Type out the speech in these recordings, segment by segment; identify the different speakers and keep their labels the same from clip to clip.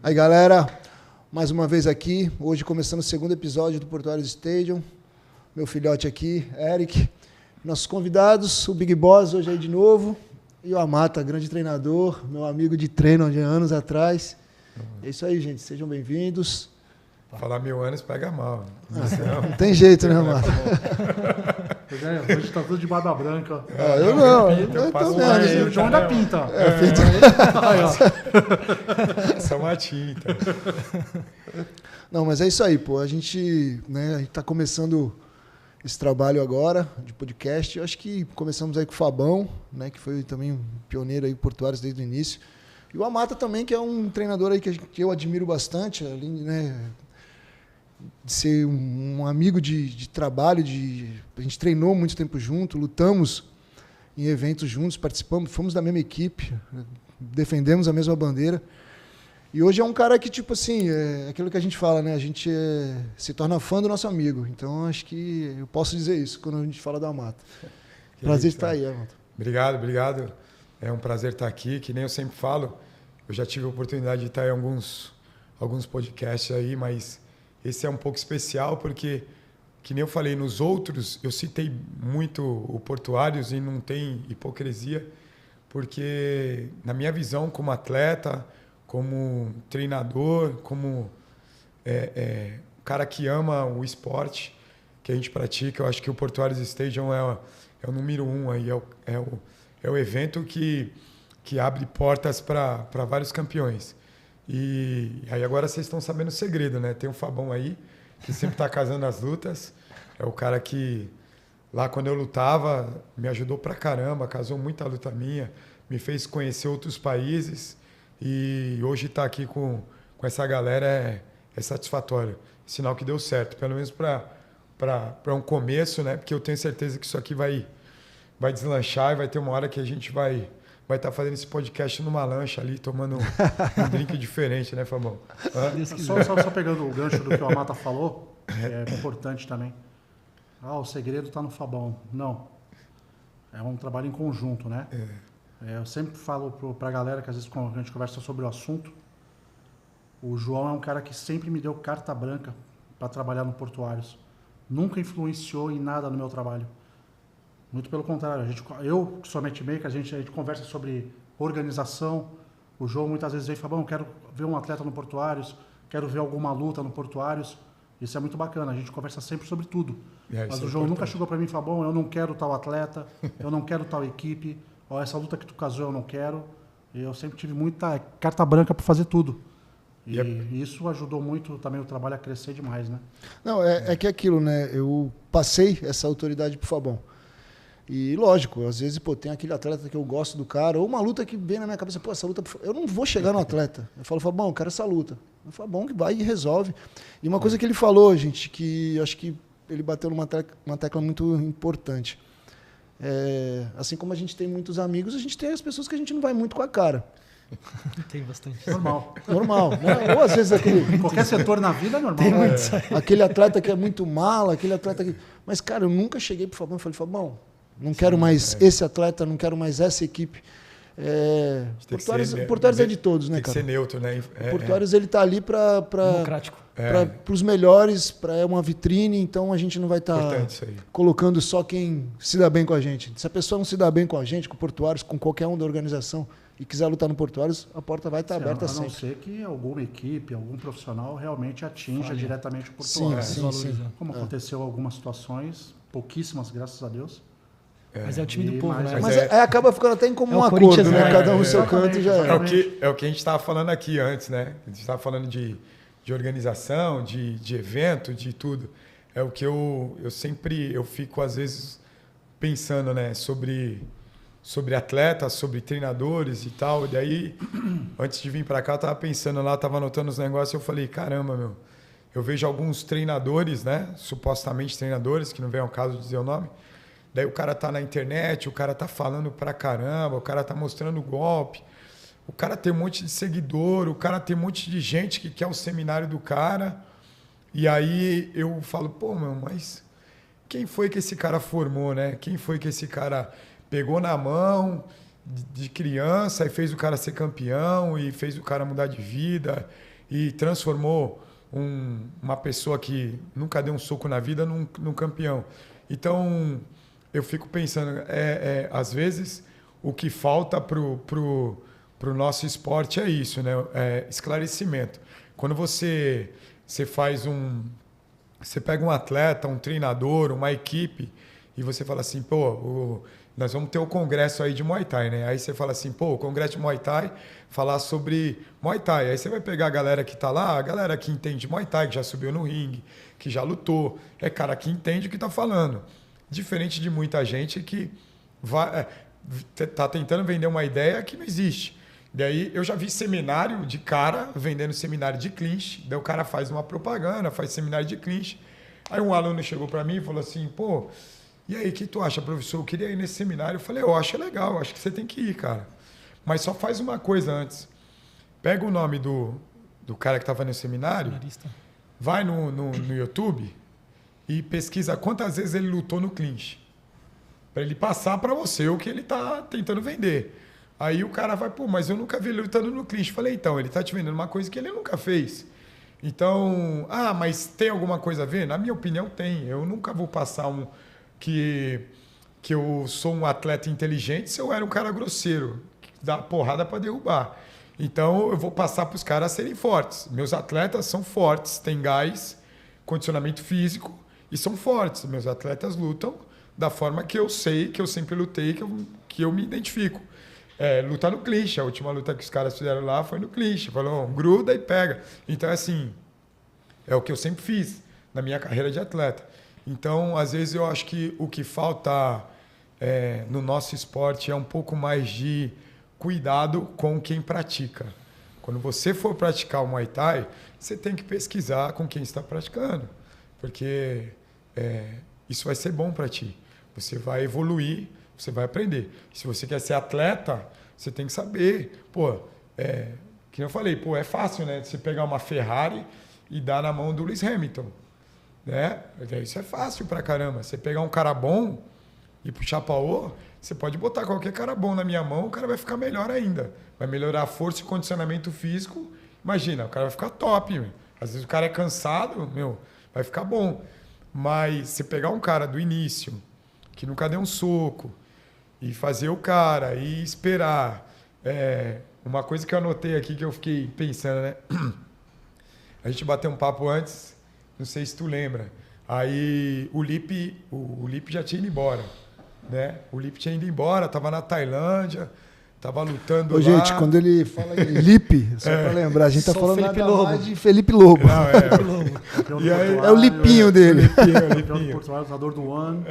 Speaker 1: Aí, galera, mais uma vez aqui, hoje começando o segundo episódio do Portuários Stadium. Meu filhote aqui, Eric. Nossos convidados, o Big Boss hoje aí de novo. E o Amata, grande treinador, meu amigo de treino de anos atrás. É isso aí, gente. Sejam bem-vindos.
Speaker 2: Falar 1000 anos pega mal.
Speaker 1: Não tem jeito, né, Amata?
Speaker 3: Hoje tá tudo de barba branca.
Speaker 1: Eu não.
Speaker 2: Eu passo
Speaker 3: O João da pinta.
Speaker 2: Essa é uma tinta.
Speaker 1: Não, mas é isso aí, pô. A gente tá começando esse trabalho agora de podcast. Eu acho que começamos aí com o Fabão, né, que foi também um pioneiro aí Portuários desde o início. E o Amata também, que é um treinador aí que eu admiro bastante, além, né, de ser um amigo de trabalho, a gente treinou muito tempo junto, lutamos em eventos juntos, participamos, fomos da mesma equipe, defendemos a mesma bandeira. E hoje é um cara que, tipo assim, é aquilo que a gente fala, né? A gente se torna fã do nosso amigo. Então, acho que eu posso dizer isso quando a gente fala do Amata. Prazer estar aí, Amata.
Speaker 2: Obrigado. É um prazer estar aqui. Que nem eu sempre falo, eu já tive a oportunidade de estar em alguns podcasts aí, mas esse é um pouco especial porque, que nem eu falei, nos outros eu citei muito o Portuários e não tem hipocrisia, porque na minha visão como atleta, como treinador, como cara que ama o esporte que a gente pratica, eu acho que o Portuários Stadium é o número 1 aí, é o evento que abre portas para vários campeões. E aí agora vocês estão sabendo o segredo, né? Tem o Fabão aí, que sempre está casando as lutas. É o cara que, lá quando eu lutava, me ajudou pra caramba, casou muita luta minha, me fez conhecer outros países. E hoje estar aqui com essa galera é satisfatório. Sinal que deu certo, pelo menos para um começo, né? Porque eu tenho certeza que isso aqui vai deslanchar e vai ter uma hora que a gente vai estar fazendo esse podcast numa lancha ali, tomando um drink diferente, né, Fabão?
Speaker 3: Só pegando o gancho do que o Amata falou, que é importante também. O segredo está no Fabão. Não. É um trabalho em conjunto, né? Eu sempre falo para a galera que às vezes quando a gente conversa sobre o assunto, o João é um cara que sempre me deu carta branca para trabalhar no Portuários. Nunca influenciou em nada no meu trabalho. Muito pelo contrário. Eu, que sou matchmaker, a gente conversa sobre organização. O João muitas vezes vem e fala, bom, quero ver um atleta no Portuários, quero ver alguma luta no Portuários. Isso é muito bacana, a gente conversa sempre sobre tudo. Mas o João nunca chegou para mim e falou, bom, eu não quero tal atleta, eu não quero tal equipe, essa luta que tu casou eu não quero. Eu sempre tive muita carta branca para fazer tudo. E isso ajudou muito também o trabalho a crescer demais, né?
Speaker 1: Não, é que é aquilo, né? Eu passei essa autoridade pro Fabão. E lógico, às vezes, tem aquele atleta que eu gosto do cara, ou uma luta que vem na minha cabeça, essa luta, eu não vou chegar no atleta. Eu falo, Fabão, eu quero essa luta. Eu falo, bom, que vai e resolve. E uma coisa que ele falou, gente, que eu acho que ele bateu numa tecla muito importante. Assim como a gente tem muitos amigos, a gente tem as pessoas que a gente não vai muito com a cara.
Speaker 4: Tem bastante.
Speaker 1: Normal, né? Ou às vezes aquele...
Speaker 3: Em qualquer setor na vida é normal.
Speaker 1: Tem aquele atleta que é muito mala, aquele atleta que... Mas, cara, eu nunca cheguei pro Fabão e falei, Fabão, não quero mais esse atleta, não quero mais essa equipe. Portuários é de todos, né, cara?
Speaker 2: Tem que ser neutro, né?
Speaker 1: O Portuários ele tá ali para os melhores, para uma vitrine, então a gente não vai estar colocando só quem se dá bem com a gente. Se a pessoa não se dá bem com a gente, com o Portuários, com qualquer um da organização e quiser lutar no Portuários, a porta vai estar aberta sempre.
Speaker 3: A não ser que alguma equipe, algum profissional realmente atinja diretamente o Portuários.
Speaker 1: Sim.
Speaker 3: Como aconteceu em algumas situações, pouquíssimas, graças a Deus.
Speaker 4: Mas é o time do povo, né?
Speaker 1: Mas acaba ficando até em comum acordo, né? Cada um no seu canto já
Speaker 2: é o que a gente estava falando aqui antes, né? A gente estava falando de organização, de evento, de tudo. É o que eu fico, às vezes, pensando, né? Sobre atletas, sobre treinadores e tal. E daí, antes de vir para cá, eu estava pensando lá, estava anotando os negócios e eu falei, caramba, meu, eu vejo alguns treinadores, né? Supostamente treinadores, que não vem ao caso de dizer o nome. Daí o cara tá na internet, o cara tá falando pra caramba, o cara tá mostrando golpe, o cara tem um monte de seguidor, o cara tem um monte de gente que quer o seminário do cara. E aí eu falo, pô, meu, mas quem foi que esse cara formou, né? Quem foi que esse cara pegou na mão de criança e fez o cara ser campeão e fez o cara mudar de vida e transformou uma pessoa que nunca deu um soco na vida num campeão. Então, eu fico pensando, às vezes, o que falta pro nosso esporte é isso, né? Esclarecimento. Quando você faz você pega um atleta, um treinador, uma equipe, e você fala assim, pô, nós vamos ter o congresso aí de Muay Thai, né? Aí você fala assim, pô, o congresso de Muay Thai, falar sobre Muay Thai. Aí você vai pegar a galera que tá lá, a galera que entende Muay Thai, que já subiu no ringue, que já lutou. É cara que entende o que tá falando. Diferente de muita gente que tá tentando vender uma ideia que não existe. Daí eu já vi seminário de cara vendendo seminário de clinch. Daí o cara faz uma propaganda, faz seminário de clinch. Aí um aluno chegou para mim e falou assim, pô, e aí, o que tu acha, professor? Eu queria ir nesse seminário. Eu falei, eu acho legal, acho que você tem que ir, cara. Mas só faz uma coisa antes. Pega o nome do cara que estava no seminário, vai no YouTube e pesquisa quantas vezes ele lutou no clinch. Para ele passar para você o que ele está tentando vender. Aí o cara vai, pô, mas eu nunca vi ele lutando no clinch. Eu falei, então, ele está te vendendo uma coisa que ele nunca fez. Então, mas tem alguma coisa a ver? Na minha opinião, tem. Eu nunca vou passar que eu sou um atleta inteligente se eu era um cara grosseiro, que dá porrada para derrubar. Então, eu vou passar para os caras serem fortes. Meus atletas são fortes, têm gás, condicionamento físico e são fortes. Meus atletas lutam da forma que eu sei, que eu sempre lutei, que eu me identifico. Lutar no clinch. A última luta que os caras fizeram lá foi no clinch. Falou, gruda e pega. Então, assim, é o que eu sempre fiz na minha carreira de atleta. Então, às vezes, eu acho que o que falta no nosso esporte é um pouco mais de cuidado com quem pratica. Quando você for praticar o Muay Thai, você tem que pesquisar com quem está praticando, porque isso vai ser bom para ti. Você vai evoluir, você vai aprender. Se você quer ser atleta, você tem que saber. Pô, que eu falei, pô, é fácil, né? Você pegar uma Ferrari e dar na mão do Lewis Hamilton. Né? Isso é fácil pra caramba. Você pegar um cara bom e puxar paô, você pode botar qualquer cara bom na minha mão, o cara vai ficar melhor ainda. Vai melhorar a força e condicionamento físico. Imagina, o cara vai ficar top. Meu. Às vezes o cara é cansado, vai ficar bom. Mas você pegar um cara do início, que nunca deu um soco, e fazer o cara, e esperar. Uma coisa que eu anotei aqui, que eu fiquei pensando, né? A gente bateu um papo antes, não sei se tu lembra. Aí o Lipe já tinha ido embora, né? O Lipe tinha ido embora, estava na Tailândia, estava lutando lá.
Speaker 1: Gente, quando ele fala em Lipe, só para lembrar, a gente está falando
Speaker 4: Felipe
Speaker 1: nada
Speaker 4: Lobo.
Speaker 1: mais de Felipe Lobo.
Speaker 3: Campeão
Speaker 2: E aí,
Speaker 1: é o Lipinho dele.
Speaker 3: Campeão do Portugal, lutador do One.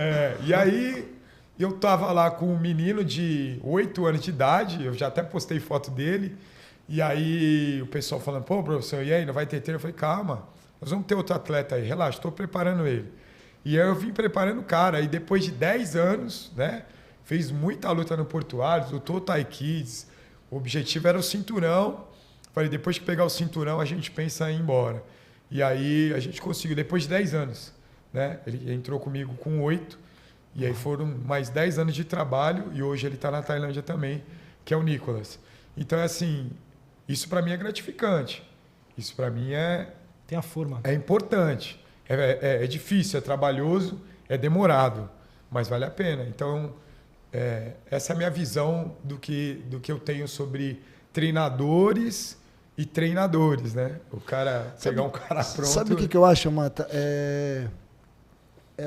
Speaker 2: E aí eu tava lá com um menino de 8 anos de idade, eu já até postei foto dele, e aí o pessoal falando, pô, professor, e aí, não vai ter treino? Eu falei, calma, nós vamos ter outro atleta aí, relaxa, estou preparando ele. E aí eu vim preparando o cara, e depois de 10 anos, né, fez muita luta no Portuário, lutou Thai Kids, o objetivo era o cinturão. Falei, depois que pegar o cinturão, a gente pensa em ir embora. E aí a gente conseguiu, depois de 10 anos, né, ele entrou comigo com 8, e aí foram mais 10 anos de trabalho, e hoje ele está na Tailândia também, que é o Nicolas. Então, assim, isso para mim é gratificante. Isso para mim
Speaker 4: tem a forma.
Speaker 2: É importante. É difícil, é trabalhoso, é demorado, mas vale a pena. Então, essa é a minha visão do que eu tenho sobre treinadores e treinadores, né? O cara pegar um cara pronto...
Speaker 1: Sabe o que eu acho, Mata?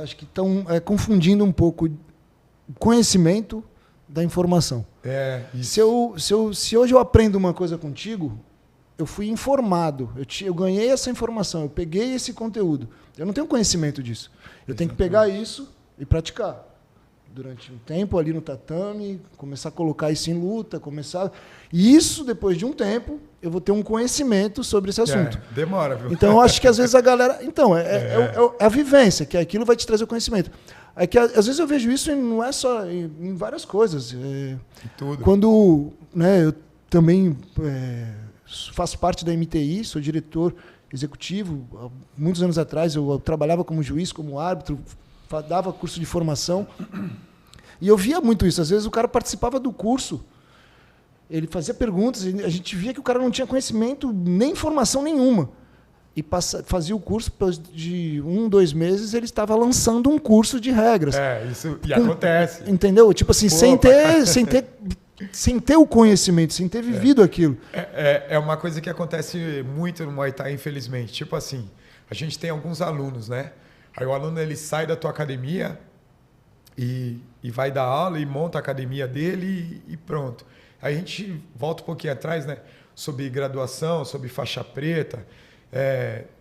Speaker 1: Acho que estão confundindo um pouco o conhecimento da informação.
Speaker 2: Isso.
Speaker 1: Se hoje eu aprendo uma coisa contigo, eu fui informado, eu ganhei essa informação, eu peguei esse conteúdo. Eu não tenho conhecimento disso. Eu tenho que pegar isso e praticar. Durante um tempo ali no tatame, começar a colocar isso em luta, E isso, depois de um tempo, eu vou ter um conhecimento sobre esse assunto.
Speaker 2: Demora, viu?
Speaker 1: Então, eu acho que às vezes a galera... Então, é a vivência, que aquilo vai te trazer o conhecimento. É que às vezes eu vejo isso, não é só em várias coisas.
Speaker 2: Em tudo.
Speaker 1: Quando, né, eu também faço parte da MTI, sou diretor executivo. Há muitos anos atrás eu trabalhava como juiz, como árbitro, dava curso de formação. E eu via muito isso. Às vezes o cara participava do curso Ele fazia perguntas, e a gente via que o cara não tinha conhecimento, nem informação nenhuma. E fazia o curso, depois de 1, 2 meses, ele estava lançando um curso de regras.
Speaker 2: Isso e acontece.
Speaker 1: Entendeu? Tipo assim, sem ter o conhecimento, sem ter vivido aquilo.
Speaker 2: É uma coisa que acontece muito no Muay Thai, infelizmente. Tipo assim, a gente tem alguns alunos, né? Aí o aluno ele sai da tua academia e vai dar aula e monta a academia dele e pronto. Aí a gente volta um pouquinho atrás, né? Sobre graduação, sobre faixa preta.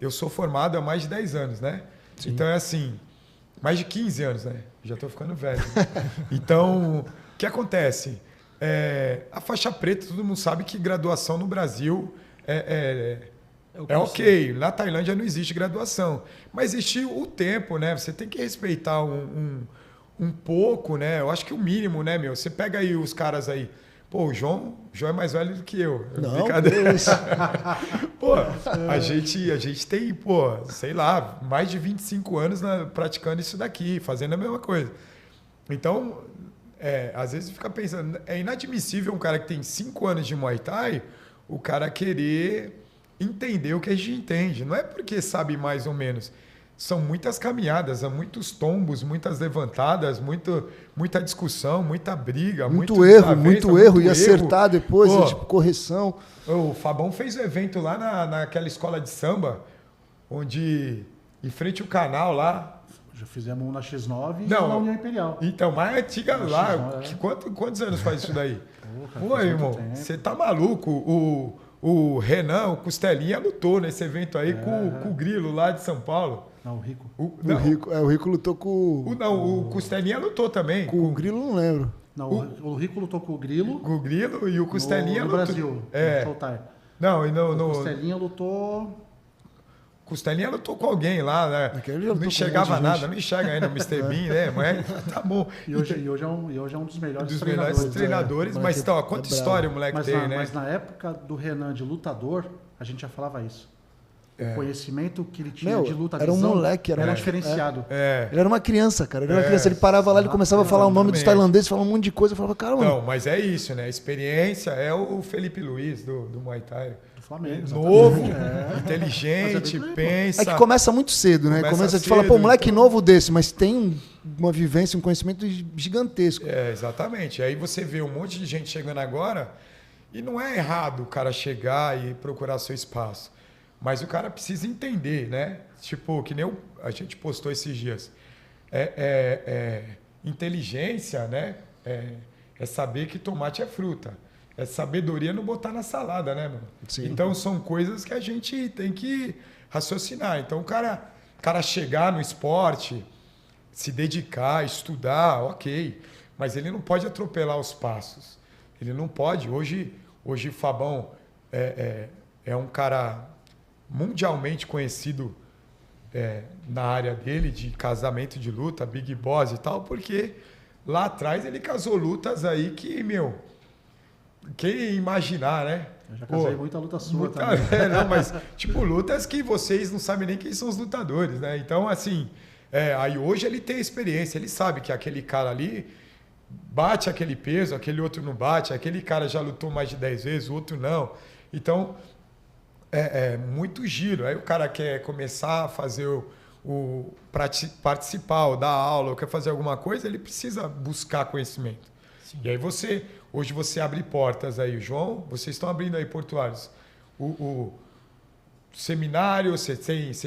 Speaker 2: Eu sou formado há mais de 10 anos, né? Sim. Então é assim, mais de 15 anos, né? Já estou ficando velho. Então, o que acontece? A faixa preta, todo mundo sabe que graduação no Brasil é ok. Na Tailândia não existe graduação. Mas existe o tempo, né? Você tem que respeitar um pouco, né? Eu acho que o mínimo, né, meu? Você pega aí os caras aí. Pô, o João é mais velho do que eu.
Speaker 1: Não,
Speaker 2: brincadeira. Pô, a gente tem, pô, sei lá, mais de 25 anos praticando isso daqui, fazendo a mesma coisa. Então, às vezes fica pensando, é inadmissível um cara que tem 5 anos de Muay Thai, o cara querer entender o que a gente entende. Não é porque sabe mais ou menos. São muitas caminhadas, muitos tombos, muitas levantadas, muita discussão, muita briga.
Speaker 1: Muito erro. E acertar depois, tipo, correção.
Speaker 2: O Fabão fez um evento lá naquela escola de samba, onde, em frente ao canal lá...
Speaker 3: Já fizemos um na X9 e na União Imperial.
Speaker 2: Então, mais antiga na lá. X9, quantos anos faz isso daí? Pô, irmão, você tá maluco? O Renan, o Costelinha, lutou nesse evento aí com o Grilo lá de São Paulo.
Speaker 3: Não, o Rico.
Speaker 1: O Rico lutou com...
Speaker 2: o Costelinha lutou também.
Speaker 1: Com o Grilo, não lembro.
Speaker 3: Não, o Rico lutou com o Grilo.
Speaker 2: Com o Grilo e o Costelinha
Speaker 3: no
Speaker 2: lutou...
Speaker 3: Brasil, no Showtime.
Speaker 2: Não,
Speaker 3: o Costelinha lutou...
Speaker 2: Costelinha lutou com alguém lá, né? Não enxergava nada, não enxerga ainda o Mr. Bean, né? Mas tá bom.
Speaker 3: E hoje é um dos melhores treinadores.
Speaker 2: Mas então, quanta história o moleque tem, né?
Speaker 3: Mas na época do Renan de lutador, a gente já falava isso. O conhecimento que ele tinha de luta,
Speaker 1: era um moleque,
Speaker 3: era diferenciado.
Speaker 1: Ele era uma criança, cara. Ele era uma criança. Ele parava lá, ele começava a falar o nome dos tailandeses, falava um monte de coisa. Eu falava, caramba.
Speaker 2: Não, mas é isso, né? Experiência é o Felipe Luiz do Muay Thai.
Speaker 3: Do Flamengo.
Speaker 2: Novo, inteligente, pensa.
Speaker 1: É que começa muito cedo, né? Começa a te falar, pô, moleque novo desse, mas tem uma vivência, um conhecimento gigantesco.
Speaker 2: Exatamente. Aí você vê um monte de gente chegando agora e não é errado o cara chegar e procurar seu espaço. Mas o cara precisa entender, né? Tipo, que nem a gente postou esses dias. Inteligência, né? É saber que tomate é fruta. É sabedoria não botar na salada, né, mano?
Speaker 1: Sim.
Speaker 2: Então, são coisas que a gente tem que raciocinar. Então, o cara chegar no esporte, se dedicar, estudar, ok. Mas ele não pode atropelar os passos. Ele não pode. Hoje o Fabão é um cara mundialmente conhecido na área dele de casamento de luta, Big Boss e tal, porque lá atrás ele casou lutas aí que, meu, quem imaginar, né?
Speaker 3: Eu já casei muita luta sua também.
Speaker 2: Não, mas tipo, lutas que vocês não sabem nem quem são os lutadores, né? Então, assim, aí hoje ele tem experiência, ele sabe que aquele cara ali bate aquele peso, aquele outro não bate, aquele cara já lutou mais de 10 vezes, o outro não. Então, muito giro. Aí o cara quer começar a fazer participar ou dar aula, ou quer fazer alguma coisa, ele precisa buscar conhecimento. Sim. E aí hoje você abre portas aí, João, vocês estão abrindo aí portuários. O seminário, você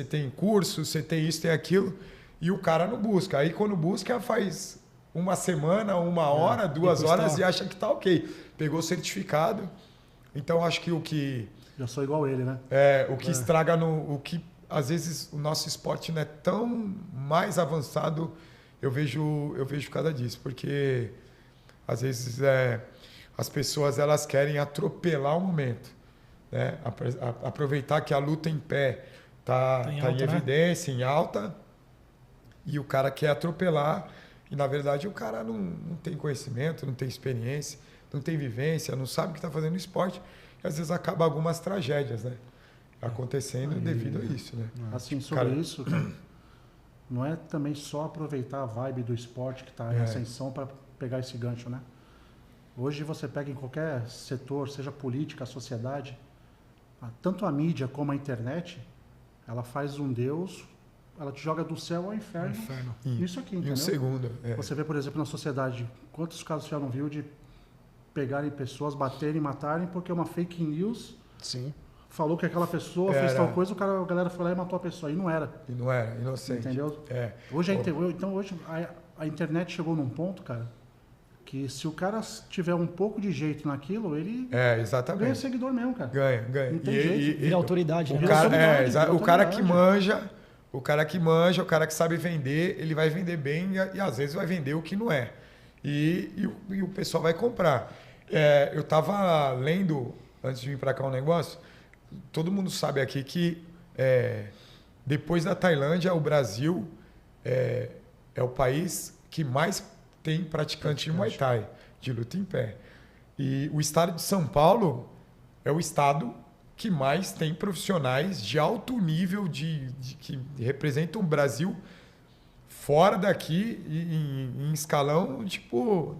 Speaker 2: tem curso, você tem isso, tem aquilo, e o cara não busca. Aí quando busca, faz uma semana, 1 hora, 2 horas e acha que tá ok. Pegou o certificado. Então acho que o que...
Speaker 3: Já sou igual ele, né?
Speaker 2: O que estraga o que às vezes o nosso esporte não é tão mais avançado, eu vejo por causa disso, porque às vezes as pessoas elas querem atropelar o momento, né? Aproveitar que a luta em pé tá em evidência, em alta, e o cara quer atropelar, e na verdade o cara não tem conhecimento, não tem experiência, não tem vivência, não sabe o que está fazendo no esporte. Às vezes acaba algumas tragédias, né? Acontecendo devido a isso, né?
Speaker 3: Assim, sobre isso, não é também só aproveitar a vibe do esporte que está em ascensão para pegar esse gancho, né? Hoje você pega em qualquer setor, seja política, sociedade, tanto a mídia como a internet, ela faz um Deus, ela te joga do céu ao inferno. Isso aqui, entendeu?
Speaker 2: Em um segundo.
Speaker 3: Você vê, por exemplo, na sociedade, quantos casos você já não viu de pegarem pessoas, baterem, matarem, porque uma fake news falou que aquela pessoa fez tal coisa, a galera foi lá e matou a pessoa. E não era.
Speaker 2: E não era, inocente.
Speaker 3: Entendeu? Hoje, então, hoje a internet chegou num ponto, cara, que se o cara tiver um pouco de jeito naquilo, ele
Speaker 2: exatamente.
Speaker 3: ganha seguidor mesmo, cara.
Speaker 2: Ganha.
Speaker 3: Não tem jeito.
Speaker 4: Vira autoridade, né?
Speaker 2: O cara que manja, o cara que sabe vender, ele vai vender bem e às vezes vai vender o que não é. E o pessoal vai comprar. Eu estava lendo, antes de vir para cá, um negócio, todo mundo sabe aqui que depois da Tailândia, o Brasil é o país que mais tem praticante de Muay Thai, de luta em pé. E o estado de São Paulo é o estado que mais tem profissionais de alto nível que representam o Brasil fora daqui em escalão, tipo...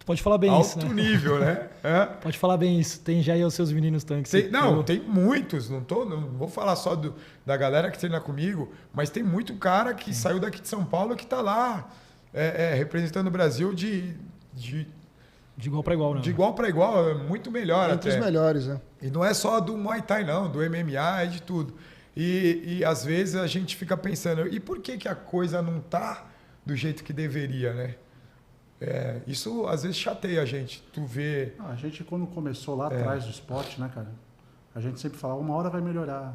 Speaker 4: Tu pode falar bem
Speaker 2: alto
Speaker 4: isso, né?
Speaker 2: Alto nível, né?
Speaker 4: Pode falar bem isso. Tem já aí os seus meninos tanques.
Speaker 2: Tem muitos. Não vou falar só da galera que treina comigo, mas tem muito cara que saiu daqui de São Paulo que está lá representando o Brasil de
Speaker 4: igual para igual, né?
Speaker 2: De igual para igual, é muito melhor
Speaker 1: Entre os melhores, né?
Speaker 2: E não é só do Muay Thai, não, do MMA, é de tudo. E às vezes a gente fica pensando, e por que a coisa não tá do jeito que deveria, né? Isso às vezes chateia a gente. Tu vê...
Speaker 3: A gente, quando começou lá atrás do esporte, né, cara? A gente sempre falava, uma hora vai melhorar,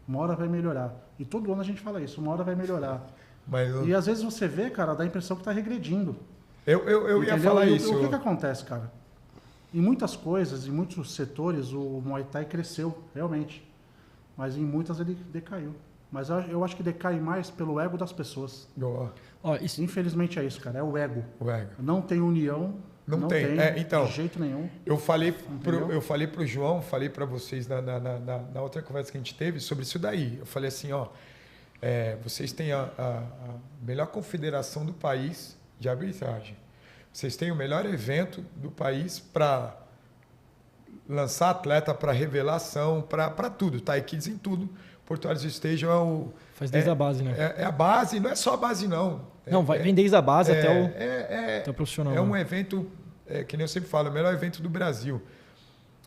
Speaker 3: uma hora vai melhorar. E todo ano a gente fala isso, uma hora vai melhorar. E às vezes você vê, cara, dá a impressão que tá regredindo.
Speaker 2: Eu ia falar isso.
Speaker 3: O que acontece, cara? Em muitas coisas, em muitos setores, o Muay Thai cresceu, realmente. Mas em muitas ele decaiu. Mas eu acho que decai mais pelo ego das pessoas. Infelizmente é isso, cara. É o ego. Não tem união. Não tem. Então,
Speaker 2: de
Speaker 3: jeito nenhum.
Speaker 2: Eu falei pro João, falei para vocês na outra conversa que a gente teve sobre isso daí. Eu falei assim, vocês têm a melhor confederação do país de arbitragem. Vocês têm o melhor evento do país para lançar atleta, para revelação, para tudo. Tá? Kids em tudo. Porto Alegre Station
Speaker 4: faz desde a base, né?
Speaker 2: É a base, não é só a base, não.
Speaker 4: Vem desde a base até o profissional.
Speaker 2: É um evento, que nem eu sempre falo, é o melhor evento do Brasil.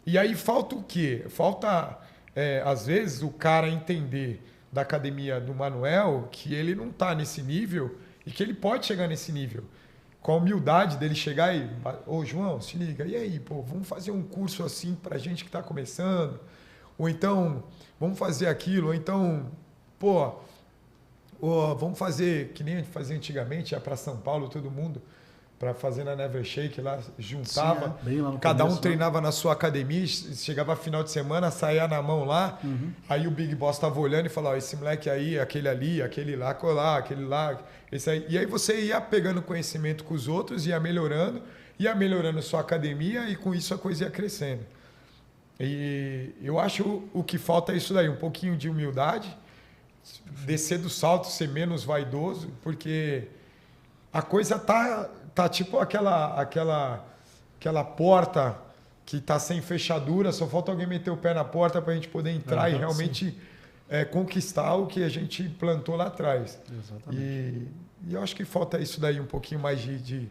Speaker 2: E aí falta o quê? Falta, às vezes, o cara entender da academia do Manuel que ele não está nesse nível e que ele pode chegar nesse nível. Com a humildade dele chegar e... Ô, João, se liga. E aí, vamos fazer um curso assim para gente que está começando? Ou então, vamos fazer aquilo? Ou então, vamos fazer, que nem a gente fazia antigamente, ia para São Paulo, todo mundo, para fazer na Never Shake, lá juntava, cada um treinava na sua academia, chegava final de semana, saía na mão lá, aí o Big Boss estava olhando e falava, esse moleque aí, aquele ali, aquele lá, aquele lá, esse aí. E aí você ia pegando conhecimento com os outros, ia melhorando sua academia e com isso a coisa ia crescendo. E eu acho o que falta é isso daí, um pouquinho de humildade, descer do salto, ser menos vaidoso, porque a coisa tá tipo aquela porta que tá sem fechadura, só falta alguém meter o pé na porta para a gente poder entrar e realmente conquistar o que a gente plantou lá atrás.
Speaker 3: Exatamente.
Speaker 2: E eu acho que falta isso daí, um pouquinho mais de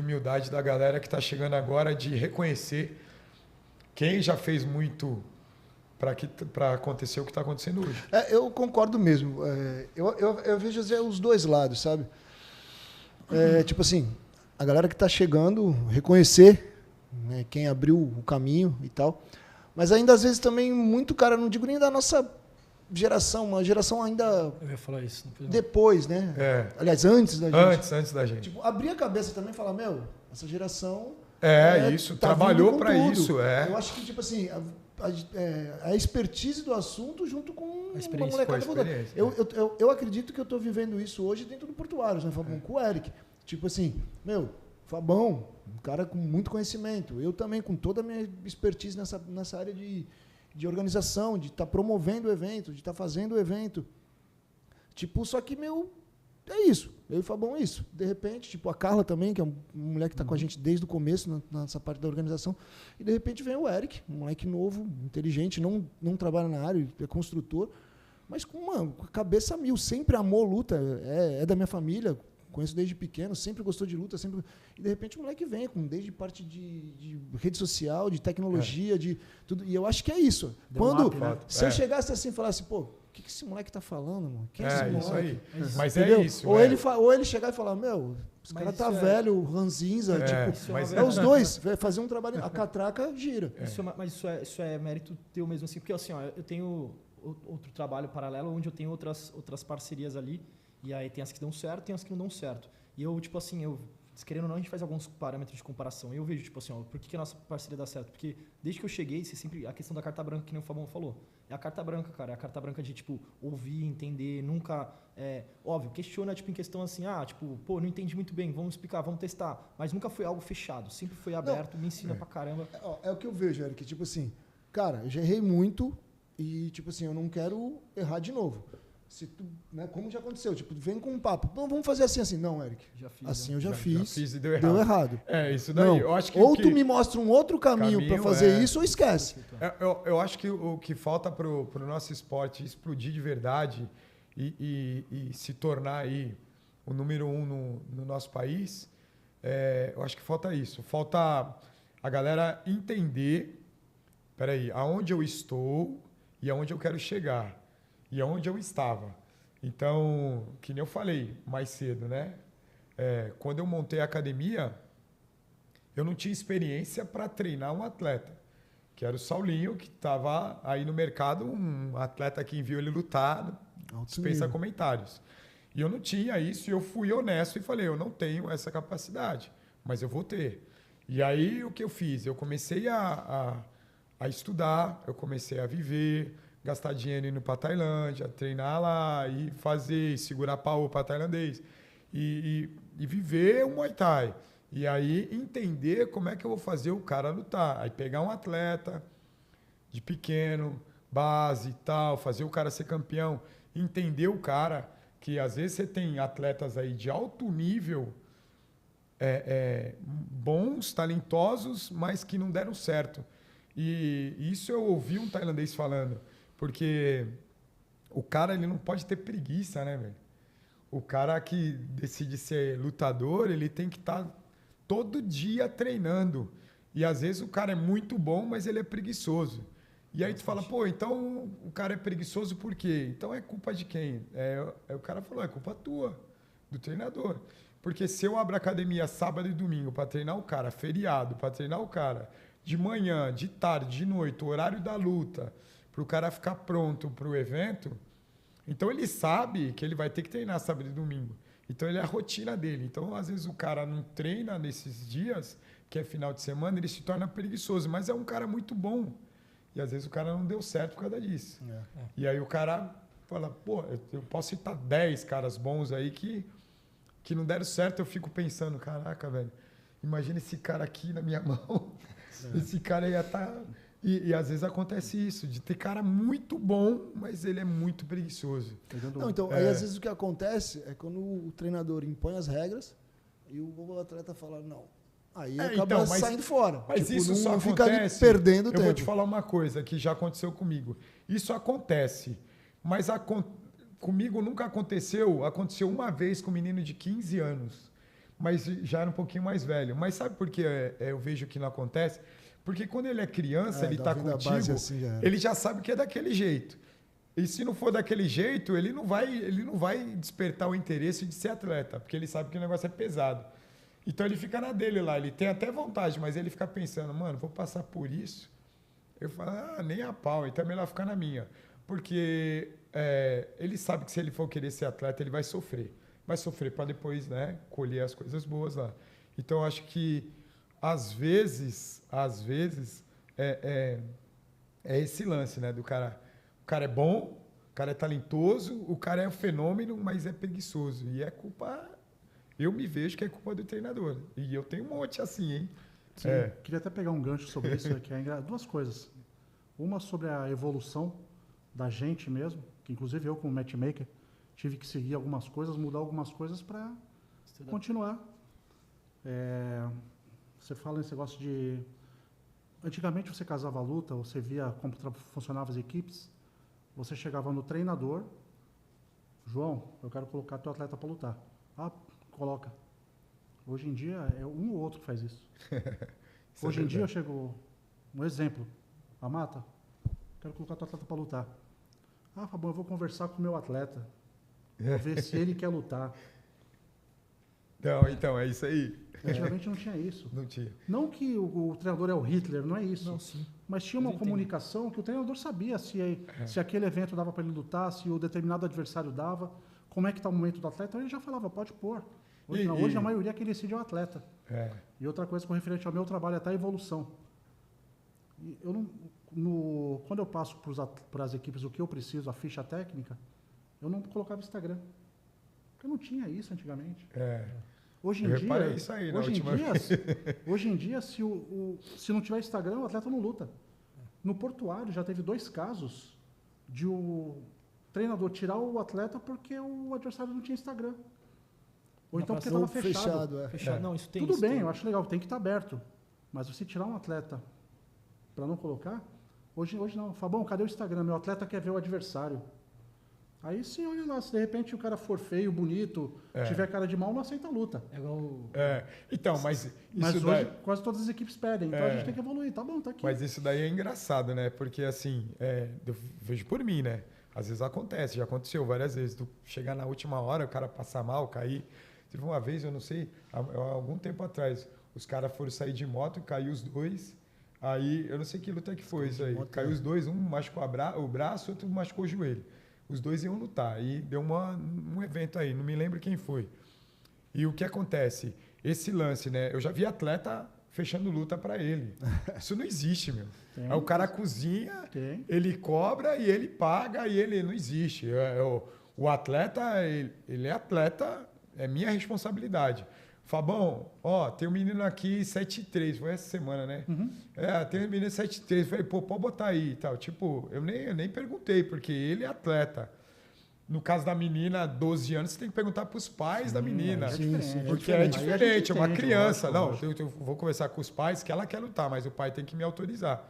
Speaker 2: humildade da galera que está chegando agora, de reconhecer quem já fez muito para acontecer o que está acontecendo hoje.
Speaker 1: Eu concordo mesmo. Eu vejo os dois lados, sabe? Tipo assim, a galera que está chegando, reconhecer, né, quem abriu o caminho e tal. Mas ainda às vezes também muito cara, não digo nem da nossa geração, uma geração ainda...
Speaker 4: Eu ia falar isso.
Speaker 1: Depois, né? Aliás, antes da gente.
Speaker 2: Antes da gente.
Speaker 1: Tipo, abrir a cabeça também e falar, essa geração...
Speaker 2: isso,
Speaker 1: tá
Speaker 2: trabalhou para isso.
Speaker 1: Eu acho que, tipo assim, a expertise do assunto junto com uma molecada. Eu acredito que eu estou vivendo isso hoje dentro do Portuários, né, Fabão? Com o Eric. Tipo assim, Fabão, um cara com muito conhecimento. Eu também, com toda a minha expertise nessa área de organização, de estar promovendo o evento, de estar fazendo o evento. Tipo, só que, é isso. Eu e o Fabão é isso. De repente, tipo, a Carla também, que é uma mulher que está com a gente desde o começo, nessa parte da organização. E de repente vem o Eric, um moleque novo, inteligente, não trabalha na área, é construtor, mas com a cabeça mil, sempre amou luta, é da minha família, conheço desde pequeno, sempre gostou de luta, sempre. E de repente o moleque vem desde parte de rede social, de tecnologia, de tudo. E eu acho que é isso. Se eu chegasse assim e falasse, pô, o que esse moleque tá falando, mano? Quem é esse moleque?
Speaker 2: Isso aí. Mas
Speaker 1: entendeu?
Speaker 2: é isso.
Speaker 1: Ou ele chegar e falar, meu, esse cara tá velho, ranzinza, tipo. Os dois, fazer um trabalho. A catraca gira.
Speaker 4: Mas isso é mérito teu mesmo, assim, porque assim, ó, eu tenho outro trabalho paralelo onde eu tenho outras parcerias ali. E aí tem as que dão certo, tem as que não dão certo. E eu, tipo assim, querendo ou não, a gente faz alguns parâmetros de comparação. E eu vejo, tipo assim, ó, por que a nossa parceria dá certo? Porque desde que eu cheguei, sempre a questão da carta branca, que nem o Fabão falou. É a carta branca, cara. É a carta branca de, tipo, ouvir, entender, nunca... óbvio, questiona, tipo, em questão assim, tipo, pô, não entendi muito bem, vamos explicar, vamos testar. Mas nunca foi algo fechado, sempre foi aberto, me ensina pra caramba.
Speaker 1: É o que eu vejo, Eric, tipo assim, cara, eu já errei muito e, tipo assim, eu não quero errar de novo. Se tu, né, como já aconteceu, tipo, vem com um papo. Não, vamos fazer assim. Não, Eric.
Speaker 4: Já fiz,
Speaker 1: assim
Speaker 4: né?
Speaker 1: eu já fiz
Speaker 2: e deu
Speaker 1: errado.
Speaker 2: Isso daí.
Speaker 1: Não.
Speaker 2: Eu acho que
Speaker 1: ou tu me mostra um outro caminho para fazer isso ou esquece.
Speaker 2: Eu acho que o que falta pro nosso esporte explodir de verdade e se tornar aí o número 1 no nosso país, eu acho que falta isso. Falta a galera entender, peraí, aonde eu estou e aonde eu quero chegar. E aonde eu estava. Então, que nem eu falei mais cedo, né? Quando eu montei a academia, eu não tinha experiência para treinar um atleta. Que era o Saulinho, que estava aí no mercado, um atleta que viu ele lutar, dispensa comentários. E eu não tinha isso, e eu fui honesto e falei, eu não tenho essa capacidade, mas eu vou ter. E aí, o que eu fiz? Eu comecei a estudar, eu comecei a viver... gastar dinheiro indo para Tailândia, treinar lá e fazer, segurar pau para tailandês e viver o Muay Thai. E aí entender como é que eu vou fazer o cara lutar. Aí pegar um atleta de pequeno, base e tal, fazer o cara ser campeão, entender o cara que às vezes você tem atletas aí de alto nível, bons, talentosos, mas que não deram certo. E isso eu ouvi um tailandês falando. Porque o cara ele não pode ter preguiça, né, velho? O cara que decide ser lutador, ele tem que estar todo dia treinando. E às vezes o cara é muito bom, mas ele é preguiçoso. E aí tu fala, pô, então o cara é preguiçoso por quê? Então é culpa de quem? O cara falou, é culpa tua, do treinador. Porque se eu abro a academia sábado e domingo para treinar o cara, feriado, para treinar o cara de manhã, de tarde, de noite, o horário da luta... para o cara ficar pronto para o evento, então ele sabe que ele vai ter que treinar sábado e domingo. Então ele é a rotina dele. Então, às vezes, o cara não treina nesses dias, que é final de semana, ele se torna preguiçoso, mas é um cara muito bom. E às vezes o cara não deu certo por causa disso. E aí o cara fala, pô, eu posso citar 10 caras bons aí que não deram certo, eu fico pensando, caraca, velho, imagina esse cara aqui na minha mão. Esse cara ia estar... E às vezes acontece isso, de ter cara muito bom, mas ele é muito preguiçoso.
Speaker 1: Não, então, aí às vezes o que acontece é quando o treinador impõe as regras e o atleta fala, não. Aí acaba saindo fora.
Speaker 2: Mas tipo, isso só
Speaker 1: fica
Speaker 2: acontece...
Speaker 1: ali perdendo tempo.
Speaker 2: Eu vou te falar uma coisa que já aconteceu comigo. Isso acontece, mas comigo nunca aconteceu. Aconteceu uma vez com um menino de 15 anos, mas já era um pouquinho mais velho. Mas sabe por que eu vejo que não acontece? Porque quando ele é criança, ele está contigo, assim ele já sabe que é daquele jeito. E se não for daquele jeito, ele não vai despertar o interesse de ser atleta, porque ele sabe que o negócio é pesado. Então ele fica na dele lá, ele tem até vontade, mas ele fica pensando, mano, vou passar por isso. Eu falo, nem a pau, então é melhor ficar na minha. Porque ele sabe que se ele for querer ser atleta, ele vai sofrer. Vai sofrer para depois, né, colher as coisas boas lá. Então eu acho que às vezes é esse lance, né? Do cara. O cara é bom, o cara é talentoso, o cara é um fenômeno, mas é preguiçoso. E é culpa. Eu me vejo que é culpa do treinador. E eu tenho um monte assim, hein?
Speaker 3: Sim, queria até pegar um gancho sobre isso, que é duas coisas. Uma sobre a evolução da gente mesmo, que inclusive eu como matchmaker tive que seguir algumas coisas, mudar algumas coisas para continuar. Você fala nesse negócio de... Antigamente você casava a luta, você via como funcionavam as equipes, você chegava no treinador, João, eu quero colocar teu atleta para lutar. Ah, coloca. Hoje em dia é um ou outro que faz isso. Hoje em dia eu chego, um exemplo, a Mata, quero colocar teu atleta para lutar. Ah, Fabão, eu vou conversar com o meu atleta, vou ver se ele quer lutar.
Speaker 2: Não, então, é isso aí.
Speaker 3: Antigamente não tinha isso.
Speaker 2: Não tinha.
Speaker 3: Não que o treinador é o Hitler, não é isso.
Speaker 4: Não, sim.
Speaker 3: Mas tinha uma comunicação que o treinador sabia se aquele evento dava para ele lutar, se o determinado adversário dava, como é que está o momento do atleta. Então ele já falava, pode pôr. Hoje a maioria quem decide é o atleta. E outra coisa com referente ao meu trabalho é até a evolução. E eu não, quando eu passo para as equipes o que eu preciso, a ficha técnica, eu não colocava Instagram. Porque não tinha isso antigamente. Hoje em dia,
Speaker 2: isso aí
Speaker 3: hoje em dia, se não tiver Instagram, o atleta não luta. No Portuário já teve 2 casos de o treinador tirar o atleta porque o adversário não tinha Instagram. Ou então porque estava fechado.
Speaker 4: Fechado. Não, isso tem.
Speaker 3: Tudo bem, eu acho legal, tem que estar aberto. Mas você tirar um atleta para não colocar, hoje não. Fabão, cadê o Instagram? Meu atleta quer ver o adversário. Aí sim, olha lá, se de repente o cara for feio, bonito, tiver cara de mal, não aceita a luta.
Speaker 2: Então, mas
Speaker 3: hoje quase todas as equipes pedem, então a gente tem que evoluir. Tá bom, tá aqui.
Speaker 2: Mas isso daí é engraçado, né? Porque assim, eu vejo por mim, né? Às vezes acontece, já aconteceu várias vezes. Tu chegar na última hora, o cara passar mal, cair. Teve uma vez, eu não sei, há algum tempo atrás, os caras foram sair de moto, caiu os 2. Aí, eu não sei que luta que foi isso aí. Caiu os 2, um machucou o braço, outro machucou o joelho. Os 2 iam lutar. Aí deu um evento aí, não me lembro quem foi. E o que acontece? Esse lance, né? Eu já vi atleta fechando luta para ele. Isso não existe, meu. Aí o cara cozinha, ele cobra e ele paga e ele não existe. O atleta, ele é atleta, é minha responsabilidade. Fabão, tem um menino aqui 7'3", foi essa semana, né? Tem um menino 7'3", falei, pode botar aí e tal. Tipo, eu nem perguntei, porque ele é atleta. No caso da menina, 12 anos, você tem que perguntar para os pais da menina. Porque é diferente, é uma criança. Não, eu vou conversar com os pais que ela quer lutar, mas o pai tem que me autorizar.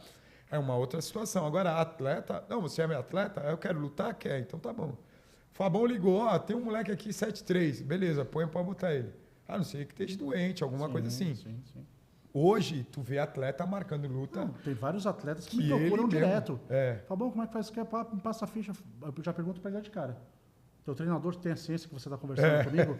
Speaker 2: É uma outra situação. Agora, atleta, não, você é meu atleta? Eu quero lutar? Quer, então tá bom. Fabão ligou, tem um moleque aqui 7'3", beleza, pode botar ele. Não sei que esteja doente, alguma coisa assim. Sim. Hoje, tu vê atleta marcando luta.
Speaker 3: Não, tem vários atletas que me procuram direto. Fabão, como é que faz? Quer passa a ficha? Eu já pergunto para ele de cara. Teu treinador tem a ciência que você está conversando comigo?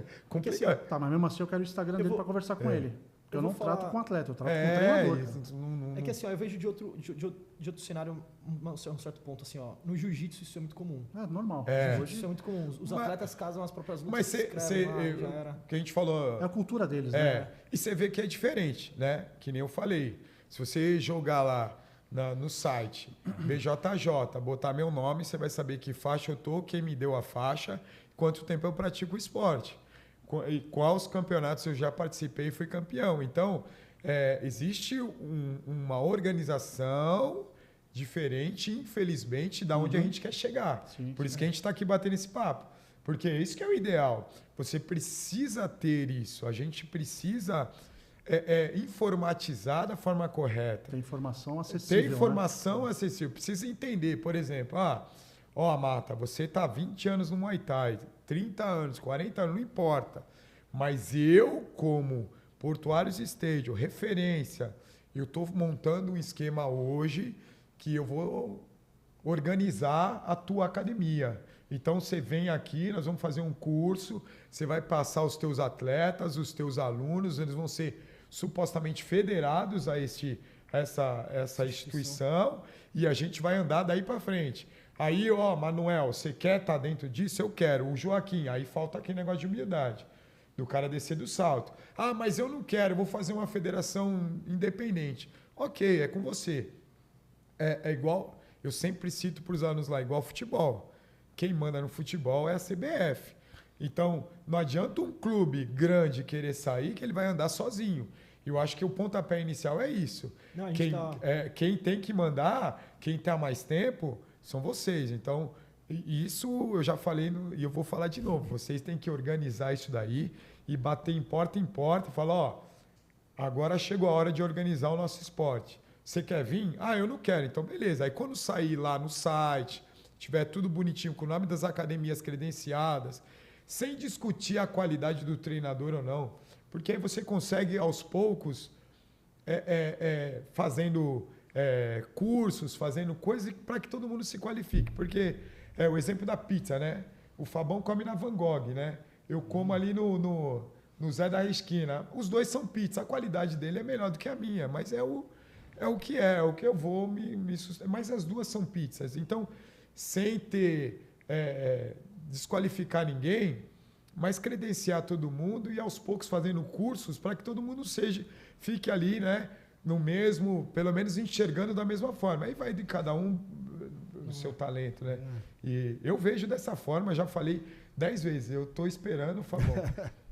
Speaker 2: Assim,
Speaker 3: tá, mas mesmo assim eu quero o Instagram dele para conversar com ele. Eu não trato com atleta, eu trato com treinador.
Speaker 4: É que assim, eu vejo de outro cenário um certo ponto, assim, no jiu-jitsu isso é muito comum.
Speaker 3: Normal.
Speaker 4: Hoje isso é muito comum. Os atletas casam as próprias lutas.
Speaker 2: Mas que a gente falou...
Speaker 3: É a cultura deles, né?
Speaker 2: E você vê que é diferente, né? Que nem eu falei. Se você jogar lá no site, BJJ, botar meu nome, você vai saber que faixa eu tô, quem me deu a faixa, quanto tempo eu pratico o esporte. E quais campeonatos eu já participei e fui campeão. Então, existe uma organização diferente, infelizmente, da onde a gente quer chegar. Por isso que a gente está aqui batendo esse papo. Porque isso que é o ideal. Você precisa ter isso. A gente precisa informatizar da forma correta.
Speaker 3: Tem informação acessível.
Speaker 2: Tem informação acessível. Precisa entender, por exemplo, Mata, você está 20 anos no Muay Thai, 30 anos, 40 anos, não importa. Mas eu, como Portuários Stadium, referência, eu estou montando um esquema hoje que eu vou organizar a tua academia. Então, você vem aqui, nós vamos fazer um curso, você vai passar os teus atletas, os teus alunos, eles vão ser supostamente federados a essa instituição e a gente vai andar daí para frente. Aí, Manuel, você quer estar dentro disso? Eu quero. O Joaquim, aí falta aquele negócio de humildade, do cara descer do salto. Mas eu não quero, eu vou fazer uma federação independente. Ok, é com você. É igual, eu sempre cito para os alunos lá, igual futebol. Quem manda no futebol é a CBF. Então, não adianta um clube grande querer sair que ele vai andar sozinho. Eu acho que o pontapé inicial é isso.
Speaker 4: Não,
Speaker 2: quem tem que mandar, quem está mais tempo, são vocês. Então, E isso eu já falei e eu vou falar de novo. Vocês têm que organizar isso daí e bater em porta e falar, ó, agora chegou a hora de organizar o nosso esporte. Você quer vir? Ah, eu não quero. Então, beleza. Aí quando sair lá no site, tiver tudo bonitinho, com o nome das academias credenciadas, sem discutir a qualidade do treinador ou não, porque aí você consegue, aos poucos, fazendo cursos, fazendo coisas para que todo mundo se qualifique. Porque o exemplo da pizza, né? O Fabão come na Van Gogh, né? Eu como ali no Zé da Esquina. Os dois são pizza. A qualidade dele é melhor do que a minha, mas é o que eu vou me sustentar. Mas as duas são pizzas. Então, sem ter desqualificar ninguém, mas credenciar todo mundo e aos poucos fazendo cursos para que todo mundo fique ali, né, no mesmo, pelo menos enxergando da mesma forma. Aí vai de cada um o seu talento, né? E eu vejo dessa forma, já falei 10 vezes, eu estou esperando, Fabão,